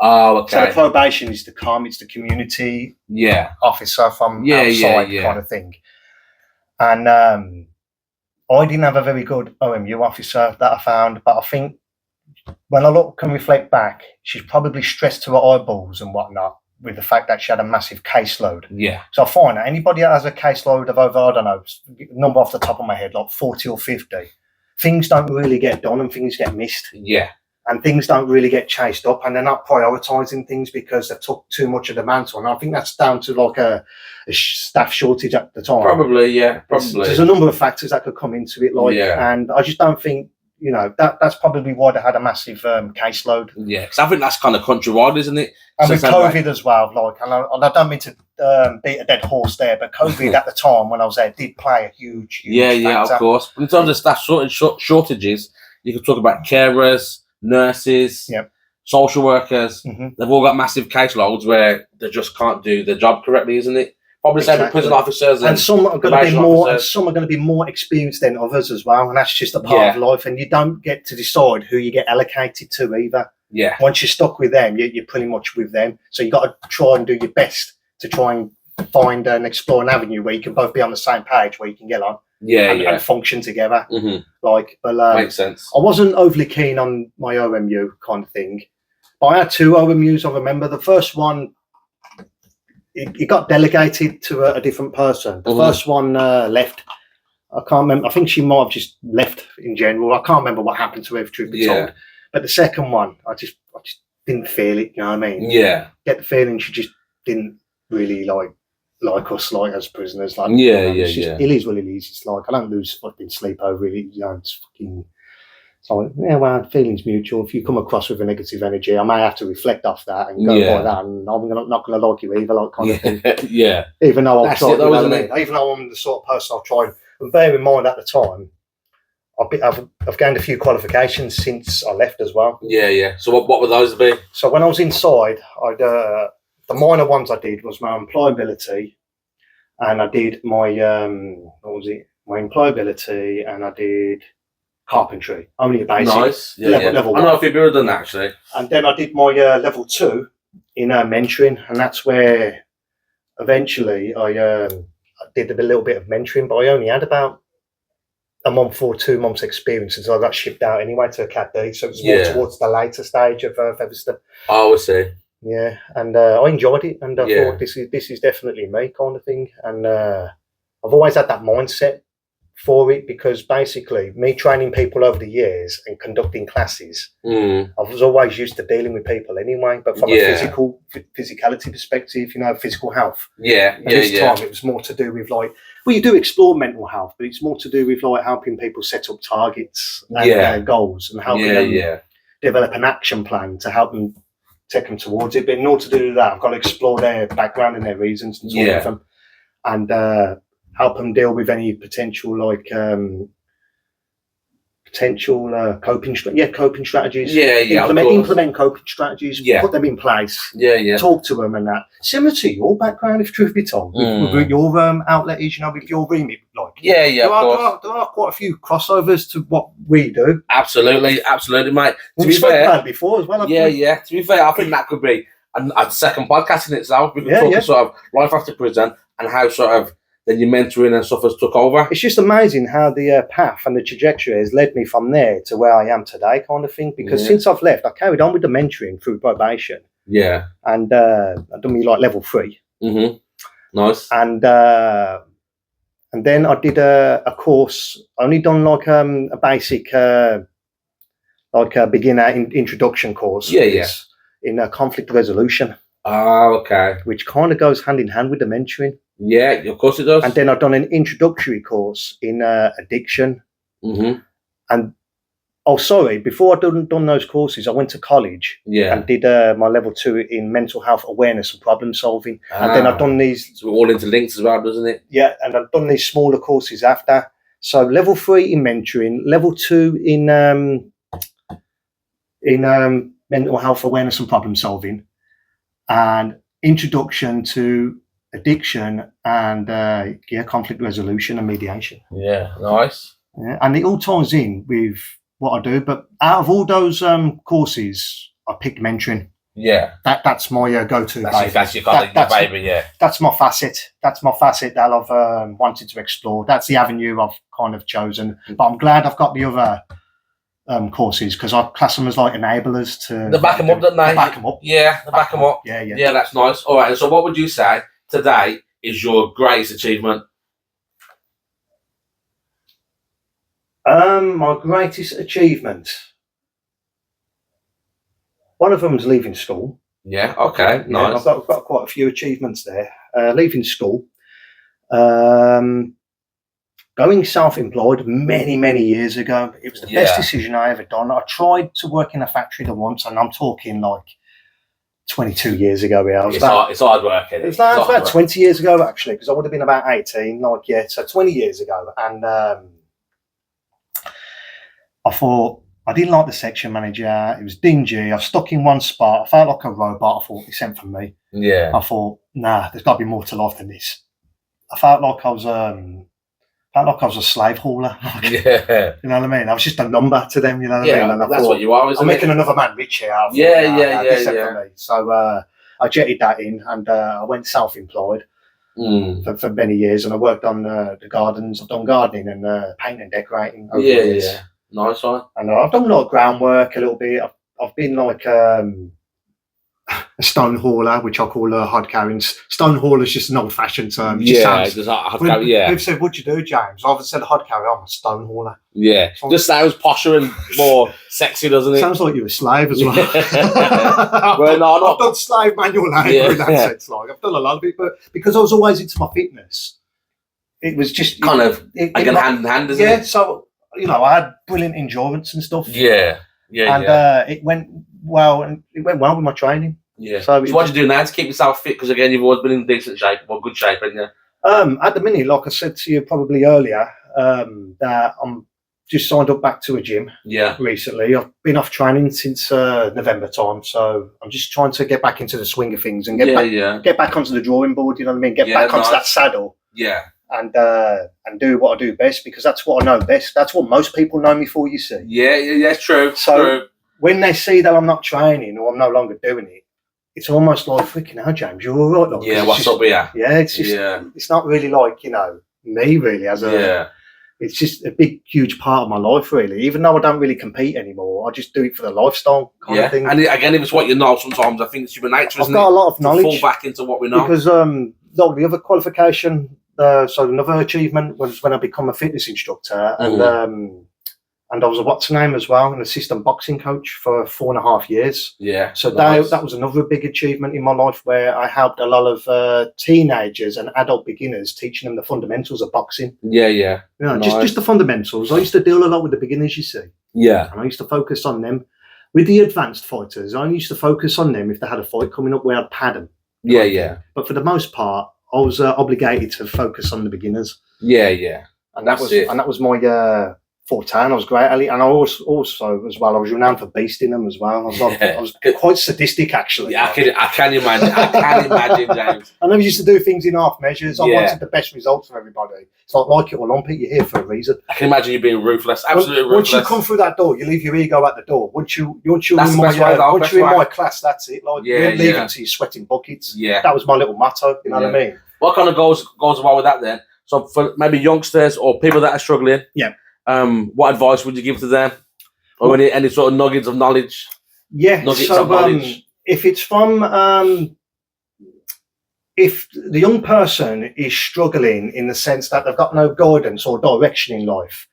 Oh, okay. So the probation is it's the community officer from outside kind of thing. And I didn't have a very good OMU officer that I found, but I think when I look and reflect back, she's probably stressed to her eyeballs and whatnot with the fact that she had a massive caseload. Yeah. So I find that anybody that has a caseload of over, I don't know, number off the top of my head, like 40 or 50, things don't really get done and things get missed. Yeah. And things don't really get chased up, and they're not prioritising things because they've took too much of the mantle. And I think that's down to like a staff shortage at the time. Probably, yeah. Probably. There's a number of factors that could come into it, and I just don't think, that's probably why they had a massive caseload. Yeah, because I think that's kind of countrywide, isn't it? And with COVID as well, and I don't mean to beat a dead horse there, but COVID at the time when I was there did play a huge factor. Of course. In terms of staff shortages, you could talk about carers, nurses, social workers. They've all got massive caseloads where they just can't do their job correctly, isn't it? Probably same with prison officers, and some are going to be more, and some are going to be more experienced than others as well, and that's just a part of life. And you don't get to decide who you get allocated to either. Yeah. Once you're stuck with them, you're pretty much with them. So you got to try and do your best to try and find and explore an avenue where you can both be on the same page, where you can get on. And function together. Makes sense. I wasn't overly keen on my OMU kind of thing, but I had two OMUs. I remember the first one, it got delegated to a different person. The first one left. I can't remember. I think she might have just left in general. I can't remember what happened to her, if truth be told. But the second one, I just didn't feel it. You know what I mean? Yeah. Get the feeling she just didn't really like us, like as prisoners. Like, it is what it is. It's like I don't lose fucking sleep over it. It's fucking. So well, feelings mutual. If you come across with a negative energy, I may have to reflect off that and go by that, and I'm not going to like you either, like kind of thing. Even though I've tried, even though I'm the sort of person I've tried. And bear in mind, at the time, I've gained a few qualifications since I left as well. So what would those be? So when I was inside, the minor ones I did was my employability, and I did my my employability, and I did carpentry, only a basic. Nice. Level I know a few people have done that actually. And then I did my level 2 in mentoring, and that's where eventually I did a little bit of mentoring, but I only had about a month or 2 months experience until I got shipped out anyway to Cat D. So it was more towards the later stage of Featherstone. Oh, I see. Yeah, and I enjoyed it, and I thought this is definitely me kind of thing. And I've always had that mindset for it, because basically me training people over the years and conducting classes, I was always used to dealing with people anyway, but from a physicality perspective, physical health. This time it was more to do with you do explore mental health, but it's more to do with helping people set up targets and goals, and helping them develop an action plan to help them take them towards it. But in order to do that, I've got to explore their background and their reasons and talk with them, and help them deal with any potential coping strategies. Implement coping strategies. Put them in place. Talk to them and that. Similar to your background, if truth be told, with your outlet is, with your remit. There are quite a few crossovers to what we do. Absolutely, mate. To be fair, about it before as well. To be fair, I think that could be a second podcast in itself. We could talk sort of life after prison and how sort of then your mentoring and stuff has took over. It's just amazing how the path and the trajectory has led me from there to where I am today, kind of thing. Because since I've left, I carried on with the mentoring through probation. And I've done me level 3. Nice. And then I did a course. I only done a basic a beginner introduction course. In conflict resolution. Oh, okay. Which kind of goes hand in hand with the mentoring. Yeah, of course it does. And then I've done an introductory course in addiction. And before I'd done those courses, I went to college and did my level 2 in mental health awareness and problem solving. And then I've done these. So we're all interlinked as well, doesn't it? Yeah, and I've done these smaller courses after. So level 3 in mentoring, level 2 in mental health awareness and problem solving. and introduction to addiction and conflict resolution and mediation. Yeah, nice. Yeah, and it all ties in with what I do. But out of all those courses, I picked mentoring. Yeah, that's my go-to. That's your kind of baby. Yeah, that's my facet. That's my facet that I've wanted to explore. That's the avenue I've kind of chosen. But I'm glad I've got the other courses, because I class them as like enablers to. They back them up, don't they? They back them up. Yeah, they back them up. Yeah, yeah. Yeah, that's nice. All right. And so, what would you say today is your greatest achievement? My greatest achievement. One of them is leaving school. Yeah. Okay. Nice. I've got quite a few achievements there. Leaving school. Going self-employed many years ago. It was the best decision I ever done. I tried to work in a factory once, and I'm talking like 22 years ago. Yeah, it's hard work. It was about 20 years ago actually, because I would have been about 18. So 20 years ago, and I thought I didn't like the section manager. It was dingy. I was stuck in one spot. I felt like a robot. I thought he sent for me. Yeah. I thought, nah, there's got to be more to life than this. I felt like I was a slave hauler. Yeah. You know what I mean? I was just a number to them. You know what I mean? And that's what you are. Isn't I'm making another man rich here. Yeah. So I jetted that in, and I went self-employed for many years, and I worked on the gardens. I've done gardening and painting and decorating over the years. Yeah. Nice one. And I've done a lot of groundwork a little bit. I've been like a stone hauler, which I call hod carrying. Stone hauler is just an old-fashioned term. People said, "What'd you do, James?" I've said hod carrier. I'm a stone hauler. Yeah, just sounds posher and more sexy, doesn't it? Sounds like you're a slave as well. Well, no, I've done slave manual labour in that sense. Like I've done a lot of it, but because I was always into my fitness, it was just kind of hand in hand, isn't it? Yeah, so I had brilliant endurance and stuff. Yeah. It went well, and it went well with my training. Yeah. So what do you do now to keep yourself fit? Because again, you've always been in decent shape, or good shape, haven't you? At the minute, like I said to you probably earlier, that I'm just signed up back to a gym. Yeah. Recently, I've been off training since November time, so I'm just trying to get back into the swing of things and get back onto the drawing board. You know what I mean? Get back onto that saddle. Yeah. And do what I do best, because that's what I know best. That's what most people know me for, you see. Yeah, true. So when they see that I'm not training or I'm no longer doing it, it's almost like, freaking hell, James, you're all right. Like, yeah, what's up with you? Yeah, it's just, it's not really like, me really it's just a big, huge part of my life, really. Even though I don't really compete anymore, I just do it for the lifestyle kind of thing. And again, if it's what you know, sometimes I think it's human nature, isn't it? I've got a lot of knowledge. To fall back into what we know. Because the other qualification, so another achievement was when I become a fitness instructor, and I was a as well, an assistant boxing coach for 4.5 years. Yeah. So that was another big achievement in my life, where I helped a lot of teenagers and adult beginners, teaching them the fundamentals of boxing. Yeah. Just the fundamentals. I used to deal a lot with the beginners, you see. Yeah. And I used to focus on them. With the advanced fighters, I used to focus on them if they had a fight coming up where I'd pad them. Yeah. But for the most part, I was obligated to focus on the beginners. Yeah. And that was my forte, and I was great at it. And I also as well, I was renowned for beasting them as well. I was quite sadistic, actually. Yeah, I can imagine. I can imagine, James. I never used to do things in half measures. I wanted the best results for everybody. It's like it or lump it, you're here for a reason. I can imagine you being ruthless, absolutely ruthless. Once you come through that door, you leave your ego at the door. Once you're in my class, that's it. Like you're leaving until you're sweating buckets. Yeah, that was my little motto. You know what I mean? What kind of goes along with that then? So for maybe youngsters or people that are struggling, what advice would you give to them, or any sort of nuggets of knowledge? Yeah, if it's from if the young person is struggling in the sense that they've got no guidance or direction in life,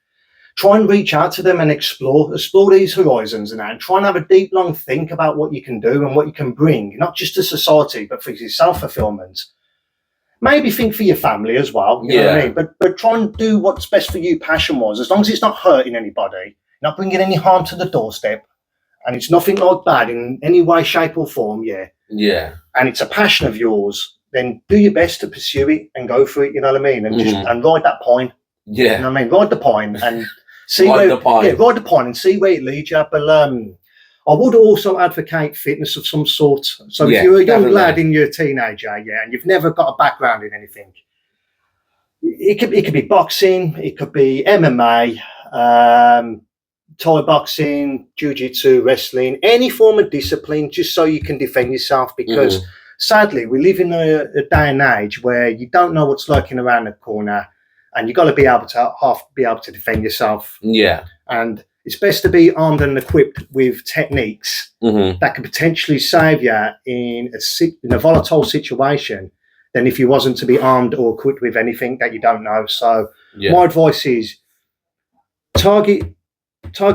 try and reach out to them and explore these horizons and try and have a deep, long think about what you can do and what you can bring, not just to society, but for your self-fulfillment. Maybe think for your family as well, you know what I mean? But try and do what's best for you passion-wise, as long as it's not hurting anybody, not bringing any harm to the doorstep, and it's nothing like bad in any way, shape or form, and it's a passion of yours, then do your best to pursue it and go for it, you know what I mean? And just and ride that pine. Yeah. You know what I mean? Ride the pine and see ride the pine and see where it leads you. But I would also advocate fitness of some sort. So if you're a young lad in your teenager, and you've never got a background in anything, it could be boxing, it could be MMA, Thai boxing, jiu-jitsu, wrestling, any form of discipline, just so you can defend yourself. Because sadly, we live in a day and age where you don't know what's lurking around the corner, and you've got to be able to defend yourself. Yeah. And it's best to be armed and equipped with techniques that could potentially save you in a volatile situation than if you wasn't to be armed or equipped with anything that you don't know. So my advice is target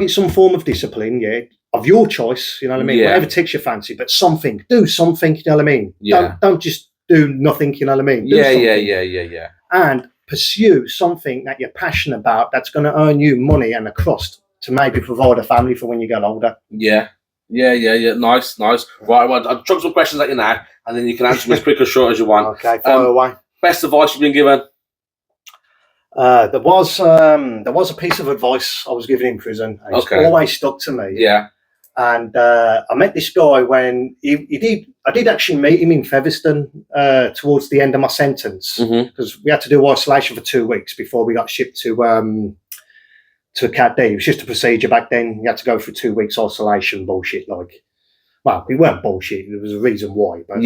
some form of discipline, of your choice, you know what I mean? Whatever takes your fancy, but do something, you know what I mean? Don't just do nothing, you know what I mean? Yeah. And pursue something that you're passionate about that's going to earn you money and a crust to maybe provide a family for when you get older. Yeah. Nice. Right, well, I'll chuck some questions at you now, and then you can answer them as quick or short as you want. Okay, fire away. Best advice you've been given? There was a piece of advice I was given in prison, and it's always stuck to me. Yeah. And I met this guy when I did actually meet him in Featherstone towards the end of my sentence, because we had to do isolation for 2 weeks before we got shipped to Cat D. It was just a procedure back then. You had to go through 2 weeks isolation bullshit. Well, we weren't bullshit. There was a reason why. But,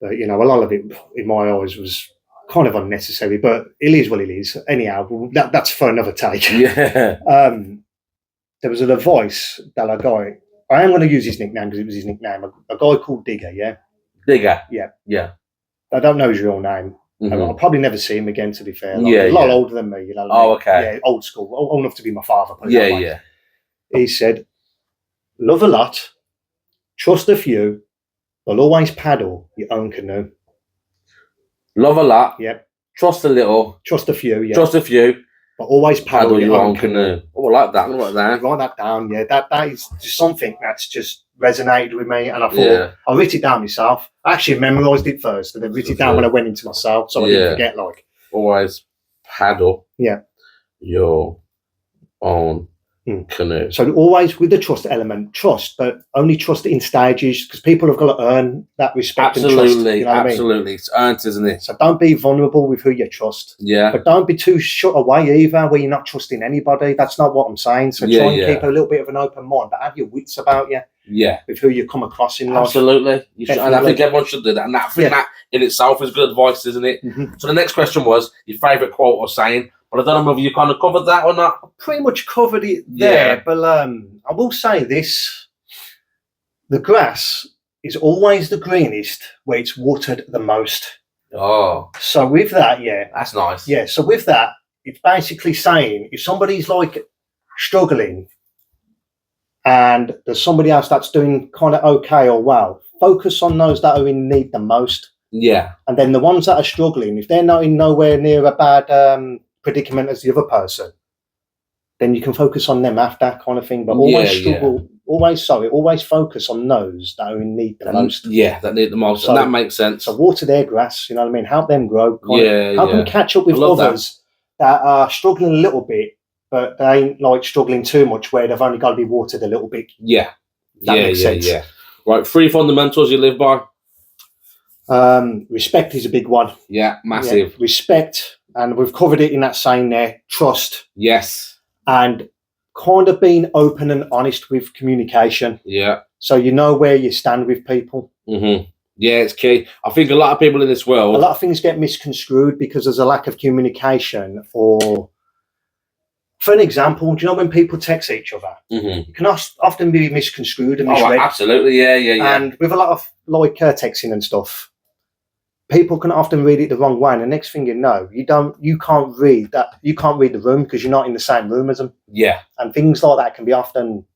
But a lot of it, in my eyes, was kind of unnecessary. But it is what it is. Anyhow, that's for another take. Yeah. There was an advice that a guy. I am going to use his nickname because it was his nickname. A guy called Digger. Yeah. Digger. Yeah. I don't know his real name. I'll probably never see him again, to be fair. A lot older than me, okay. Old school. Old enough to be my father. Yeah. He said, love a lot, trust a few, but always paddle your own canoe. Love a lot. Yep. Trust a little. Trust a few, yeah. Trust a few. But always paddle your own canoe. Oh, I like that. Write that down, yeah. That is just something that's just resonated with me, and I thought I'll write it down myself. I actually memorised it first, and then wrote it down when I went into my cell, so I didn't forget. Always paddle. Yeah. Your own canoe. So always with the trust element, but only trust in stages, because people have got to earn that respect and trust. You know Absolutely. It's earned, isn't it? So don't be vulnerable with who you trust. Yeah. But don't be too shut away either, where you're not trusting anybody. That's not what I'm saying. So try and keep a little bit of an open mind, but have your wits about you. Yeah. With who you come across in life. Absolutely. You should, and I think everyone should do that. And that in itself is good advice, isn't it? So the next question was your favourite quote or saying. But I don't know whether you kind of covered that or not. I pretty much covered it there. But I will say this. The grass is always the greenest where it's watered the most. Oh. So with that, that's nice. Yeah, so with that, it's basically saying if somebody's struggling and there's somebody else that's doing kind of okay or well, focus on those that are in need the most. Yeah. And then the ones that are struggling, if they're not in nowhere near a bad predicament as the other person, then you can focus on them after kind of thing. But always focus on those that are in need the most. Yeah, that need the most. So, and that makes sense. So water their grass, you know what I mean? Help them grow. Help them catch up with others that are struggling a little bit, but they ain't struggling too much where they've only got to be watered a little bit. Yeah. That makes sense. Yeah. Right, 3 fundamentals you live by. Respect is a big one. Yeah, massive. Yeah, respect. And we've covered it in that saying there, trust. Yes. And kind of being open and honest with communication. Yeah. So you know where you stand with people. Yeah, it's key. I think a lot of people in this world... A lot of things get misconstrued because there's a lack of communication. Or, for an example, do you know when people text each other? It can often be misconstrued and misread. Oh, absolutely, yeah. And with a lot of texting and stuff, people can often read it the wrong way, and the next thing you know, you can't read the room because you're not in the same room as them. Yeah. And things like that can be often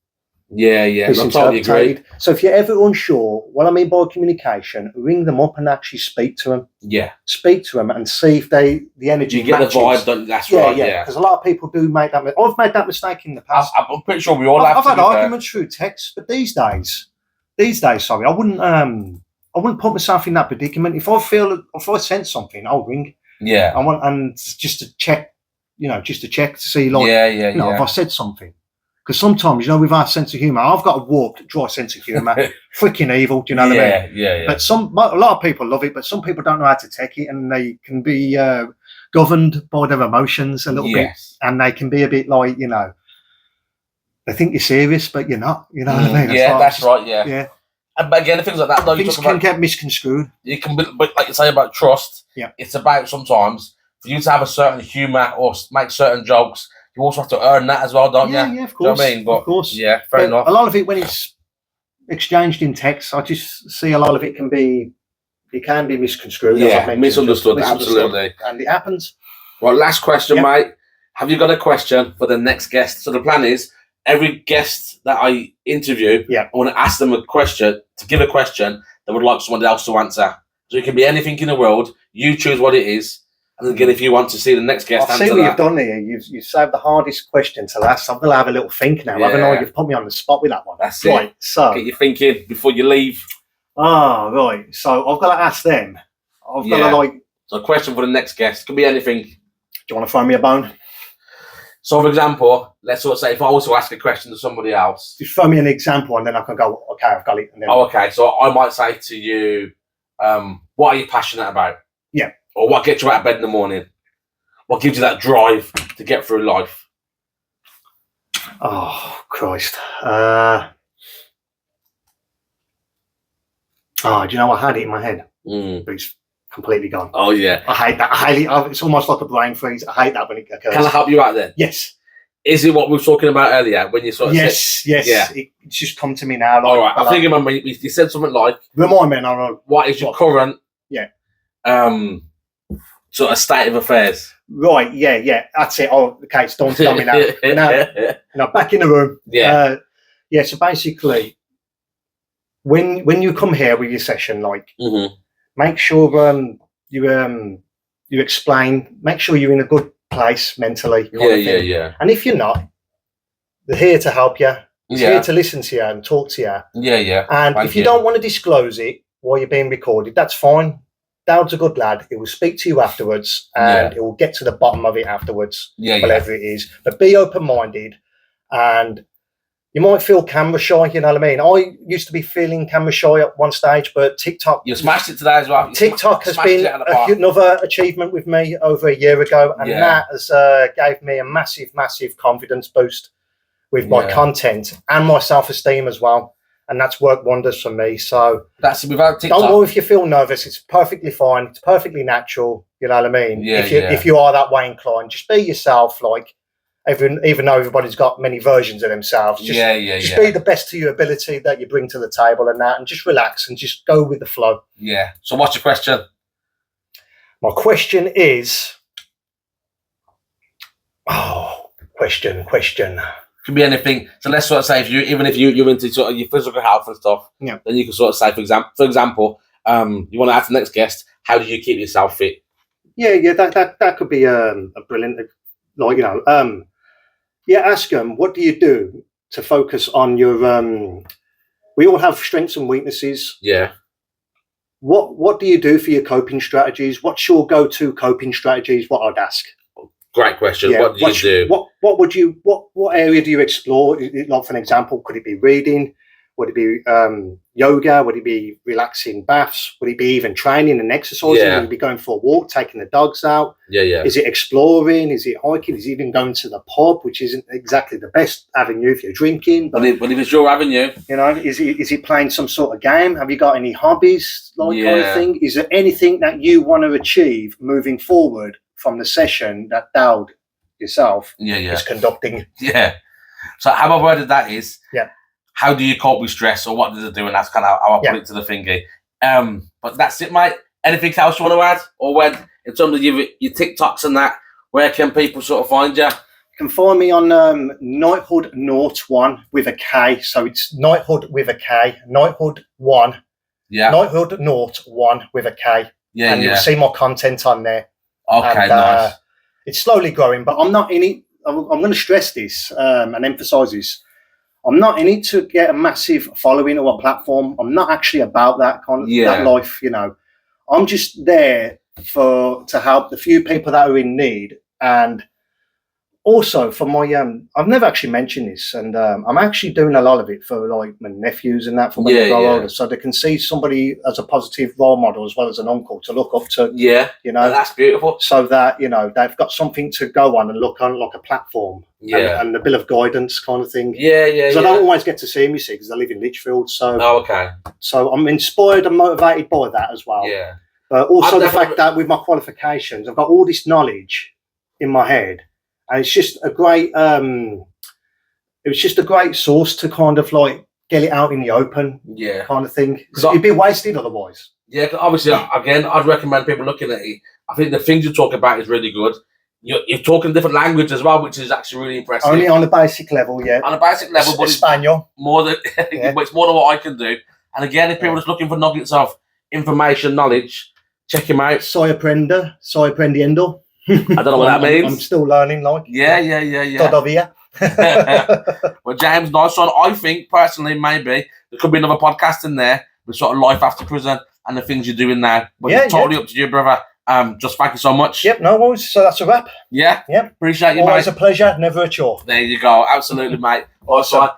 I totally agree. So if you're ever unsure, what I mean by communication, ring them up and actually speak to them. Yeah. Speak to them and see if the energy you get matches. the vibe. That's right. Yeah. Because a lot of people do make that. I've made that mistake in the past. I'm pretty sure we all have. I've had arguments through text, but these days, sorry, I wouldn't put myself in that predicament. If I sense something, I'll ring. Yeah. And just to check, to see if I said something. Because sometimes, you know, with our sense of humour, I've got a warped, dry sense of humour, freaking evil. Do you know what I mean? Yeah. But a lot of people love it, but some people don't know how to take it, and they can be governed by their emotions a little bit, and they can be a bit like, you know, they think you're serious, but you're not. You know what I mean? That's right. Yeah. But again, things like that, though, things can get misconstrued. You can, but like you say about trust, it's about sometimes for you to have a certain humour or make certain jokes. You also have to earn that as well, don't you? Yeah, of course. Do you know what I mean? But, of course. Yeah, fair enough. A lot of it, when it's exchanged in text, I just see a lot of it can be misconstrued. Yeah, misunderstood, absolutely. And it happens. Well, last question, mate. Have you got a question for the next guest? So the plan is, every guest that I interview, I want to ask them a question, to give a question that would like someone else to answer. So it can be anything in the world. You choose what it is. And again, if you want to see the next guest answer that. I see what you've done here. You've saved the hardest question to last. I'm going to have a little think now. Haven't I? You've put me on the spot with that one. That's right. It. So get you thinking before you leave. Oh, right. So I've got to ask them. I've got to So a question for the next guest. Could be anything. Do you want to throw me a bone? So, for example, let's sort of say if I was to ask a question to somebody else. Just throw me an example and then I can go, okay, I've got it. And then... okay. So I might say to you, what are you passionate about? Yeah. Or what gets you out of bed in the morning? What gives you that drive to get through life? Oh, Christ. Do you know, I had it in my head, but it's completely gone. Oh, yeah. I hate that. It's almost like a brain freeze. I hate that when it occurs. Can I help you out then? Yes. Is it what we were talking about earlier when you sort of Yes. Yeah. It's just come to me now. Like, all right. I think remember you said something like... Remind me. No. What is your current... sort of state of affairs? Right, yeah. That's it. Oh, okay, it's done me now. Now, back in the room. Yeah. So basically, when you come here with your session, like, make sure you explain, make sure you're in a good place mentally. Yeah. And if you're not, they're here to help you. It's here to listen to you and talk to you. Yeah. And if you don't want to disclose it while you're being recorded, that's fine. Dowd's a good lad. He will speak to you afterwards, and he will get to the bottom of it afterwards, whatever it is. But be open-minded, and you might feel camera shy. You know what I mean? I used to be feeling camera shy at one stage, but TikTok... You smashed it today as well. TikTok has been another achievement with me over a year ago, and that has gave me a massive, massive confidence boost with my content and my self-esteem as well. And that's worked wonders for me. So that's without TikTok. Don't worry if you feel nervous. It's perfectly fine. It's perfectly natural. You know what I mean? If you are that way inclined, just be yourself. Like even though everybody's got many versions of themselves, just be the best to your ability that you bring to the table, and just relax and just go with the flow. Yeah. So what's your question? My question is, question. Could be anything. So let's sort of say if you're into sort of your physical health and stuff, then you can sort of say, for example, you want to ask the next guest, how do you keep yourself fit? Yeah, that could be a brilliant, like, you know, ask them, what do you do to focus on your, we all have strengths and weaknesses. Yeah. What do you do for your coping strategies? What's your go-to coping strategies? What I'd ask. Great question. What do you do? What area do you explore? Like, for an example, could it be reading? Would it be yoga? Would it be relaxing baths? Would it be even training and exercising? Would it be going for a walk, taking the dogs out? Yeah. Is it exploring? Is it hiking? Is it even going to the pub, which isn't exactly the best avenue if you're drinking? But if it's your avenue, you know, is it playing some sort of game? Have you got any hobbies, kind of thing? Is there anything that you want to achieve moving forward from the session that Dowd yourself is conducting? Yeah. So how I worded that is, how do you cope with stress, or what does it do? And that's kind of how I put it to the thingy. But that's it, mate. Anything else you want to add? Or when, in terms of your TikToks and that, where can people sort of find you? You can find me on Knighthood Nort1 with a K. So it's Knighthood with a K, Knighthood 1. Yeah. Knighthood Nort1 with a K. Yeah, and you'll see my content on there. Okay, nice. It's slowly growing, but I'm not in it. I'm going to stress this and emphasize this. I'm not in it to get a massive following or a platform. I'm not actually about that kind of that life, you know. I'm just there to help the few people that are in need. And also for my I've never actually mentioned this, and I'm actually doing a lot of it for like my nephews and that for when they grow older, so they can see somebody as a positive role model as well as an uncle to look up to. Yeah, you know, that's beautiful. So that they've got something to go on and look on, like a platform. Yeah, and a bit of guidance kind of thing. Yeah. Because I don't always get to see them, you see, because I live in Lichfield. So okay. So I'm inspired and motivated by that as well. Yeah. But also the fact that with my qualifications, I've got all this knowledge in my head. And it's just a great, it was just a great source to kind of like get it out in the open, kind of thing. Because it'd be wasted otherwise. Yeah, because obviously, again, I'd recommend people looking at it. I think the things you talk about is really good. You're talking different language as well, which is actually really impressive. Only on a basic level, yeah. On a basic level, but Espanol. More than, but it's more than what I can do. And again, if people are just looking for nuggets of information, knowledge, check him out. Soy aprendiendo. I don't know what that means. I'm still learning, like. Yeah. Todavía. Well, James, nice one. I think, personally, maybe there could be another podcast in there with sort of life after prison and the things you're doing now. But it's totally up to you, brother. Just thank you so much. Yep, no worries. So that's a wrap. Yeah. Yep. Appreciate you, Always mate. a pleasure, never a chore. There you go. Absolutely, mate. Awesome.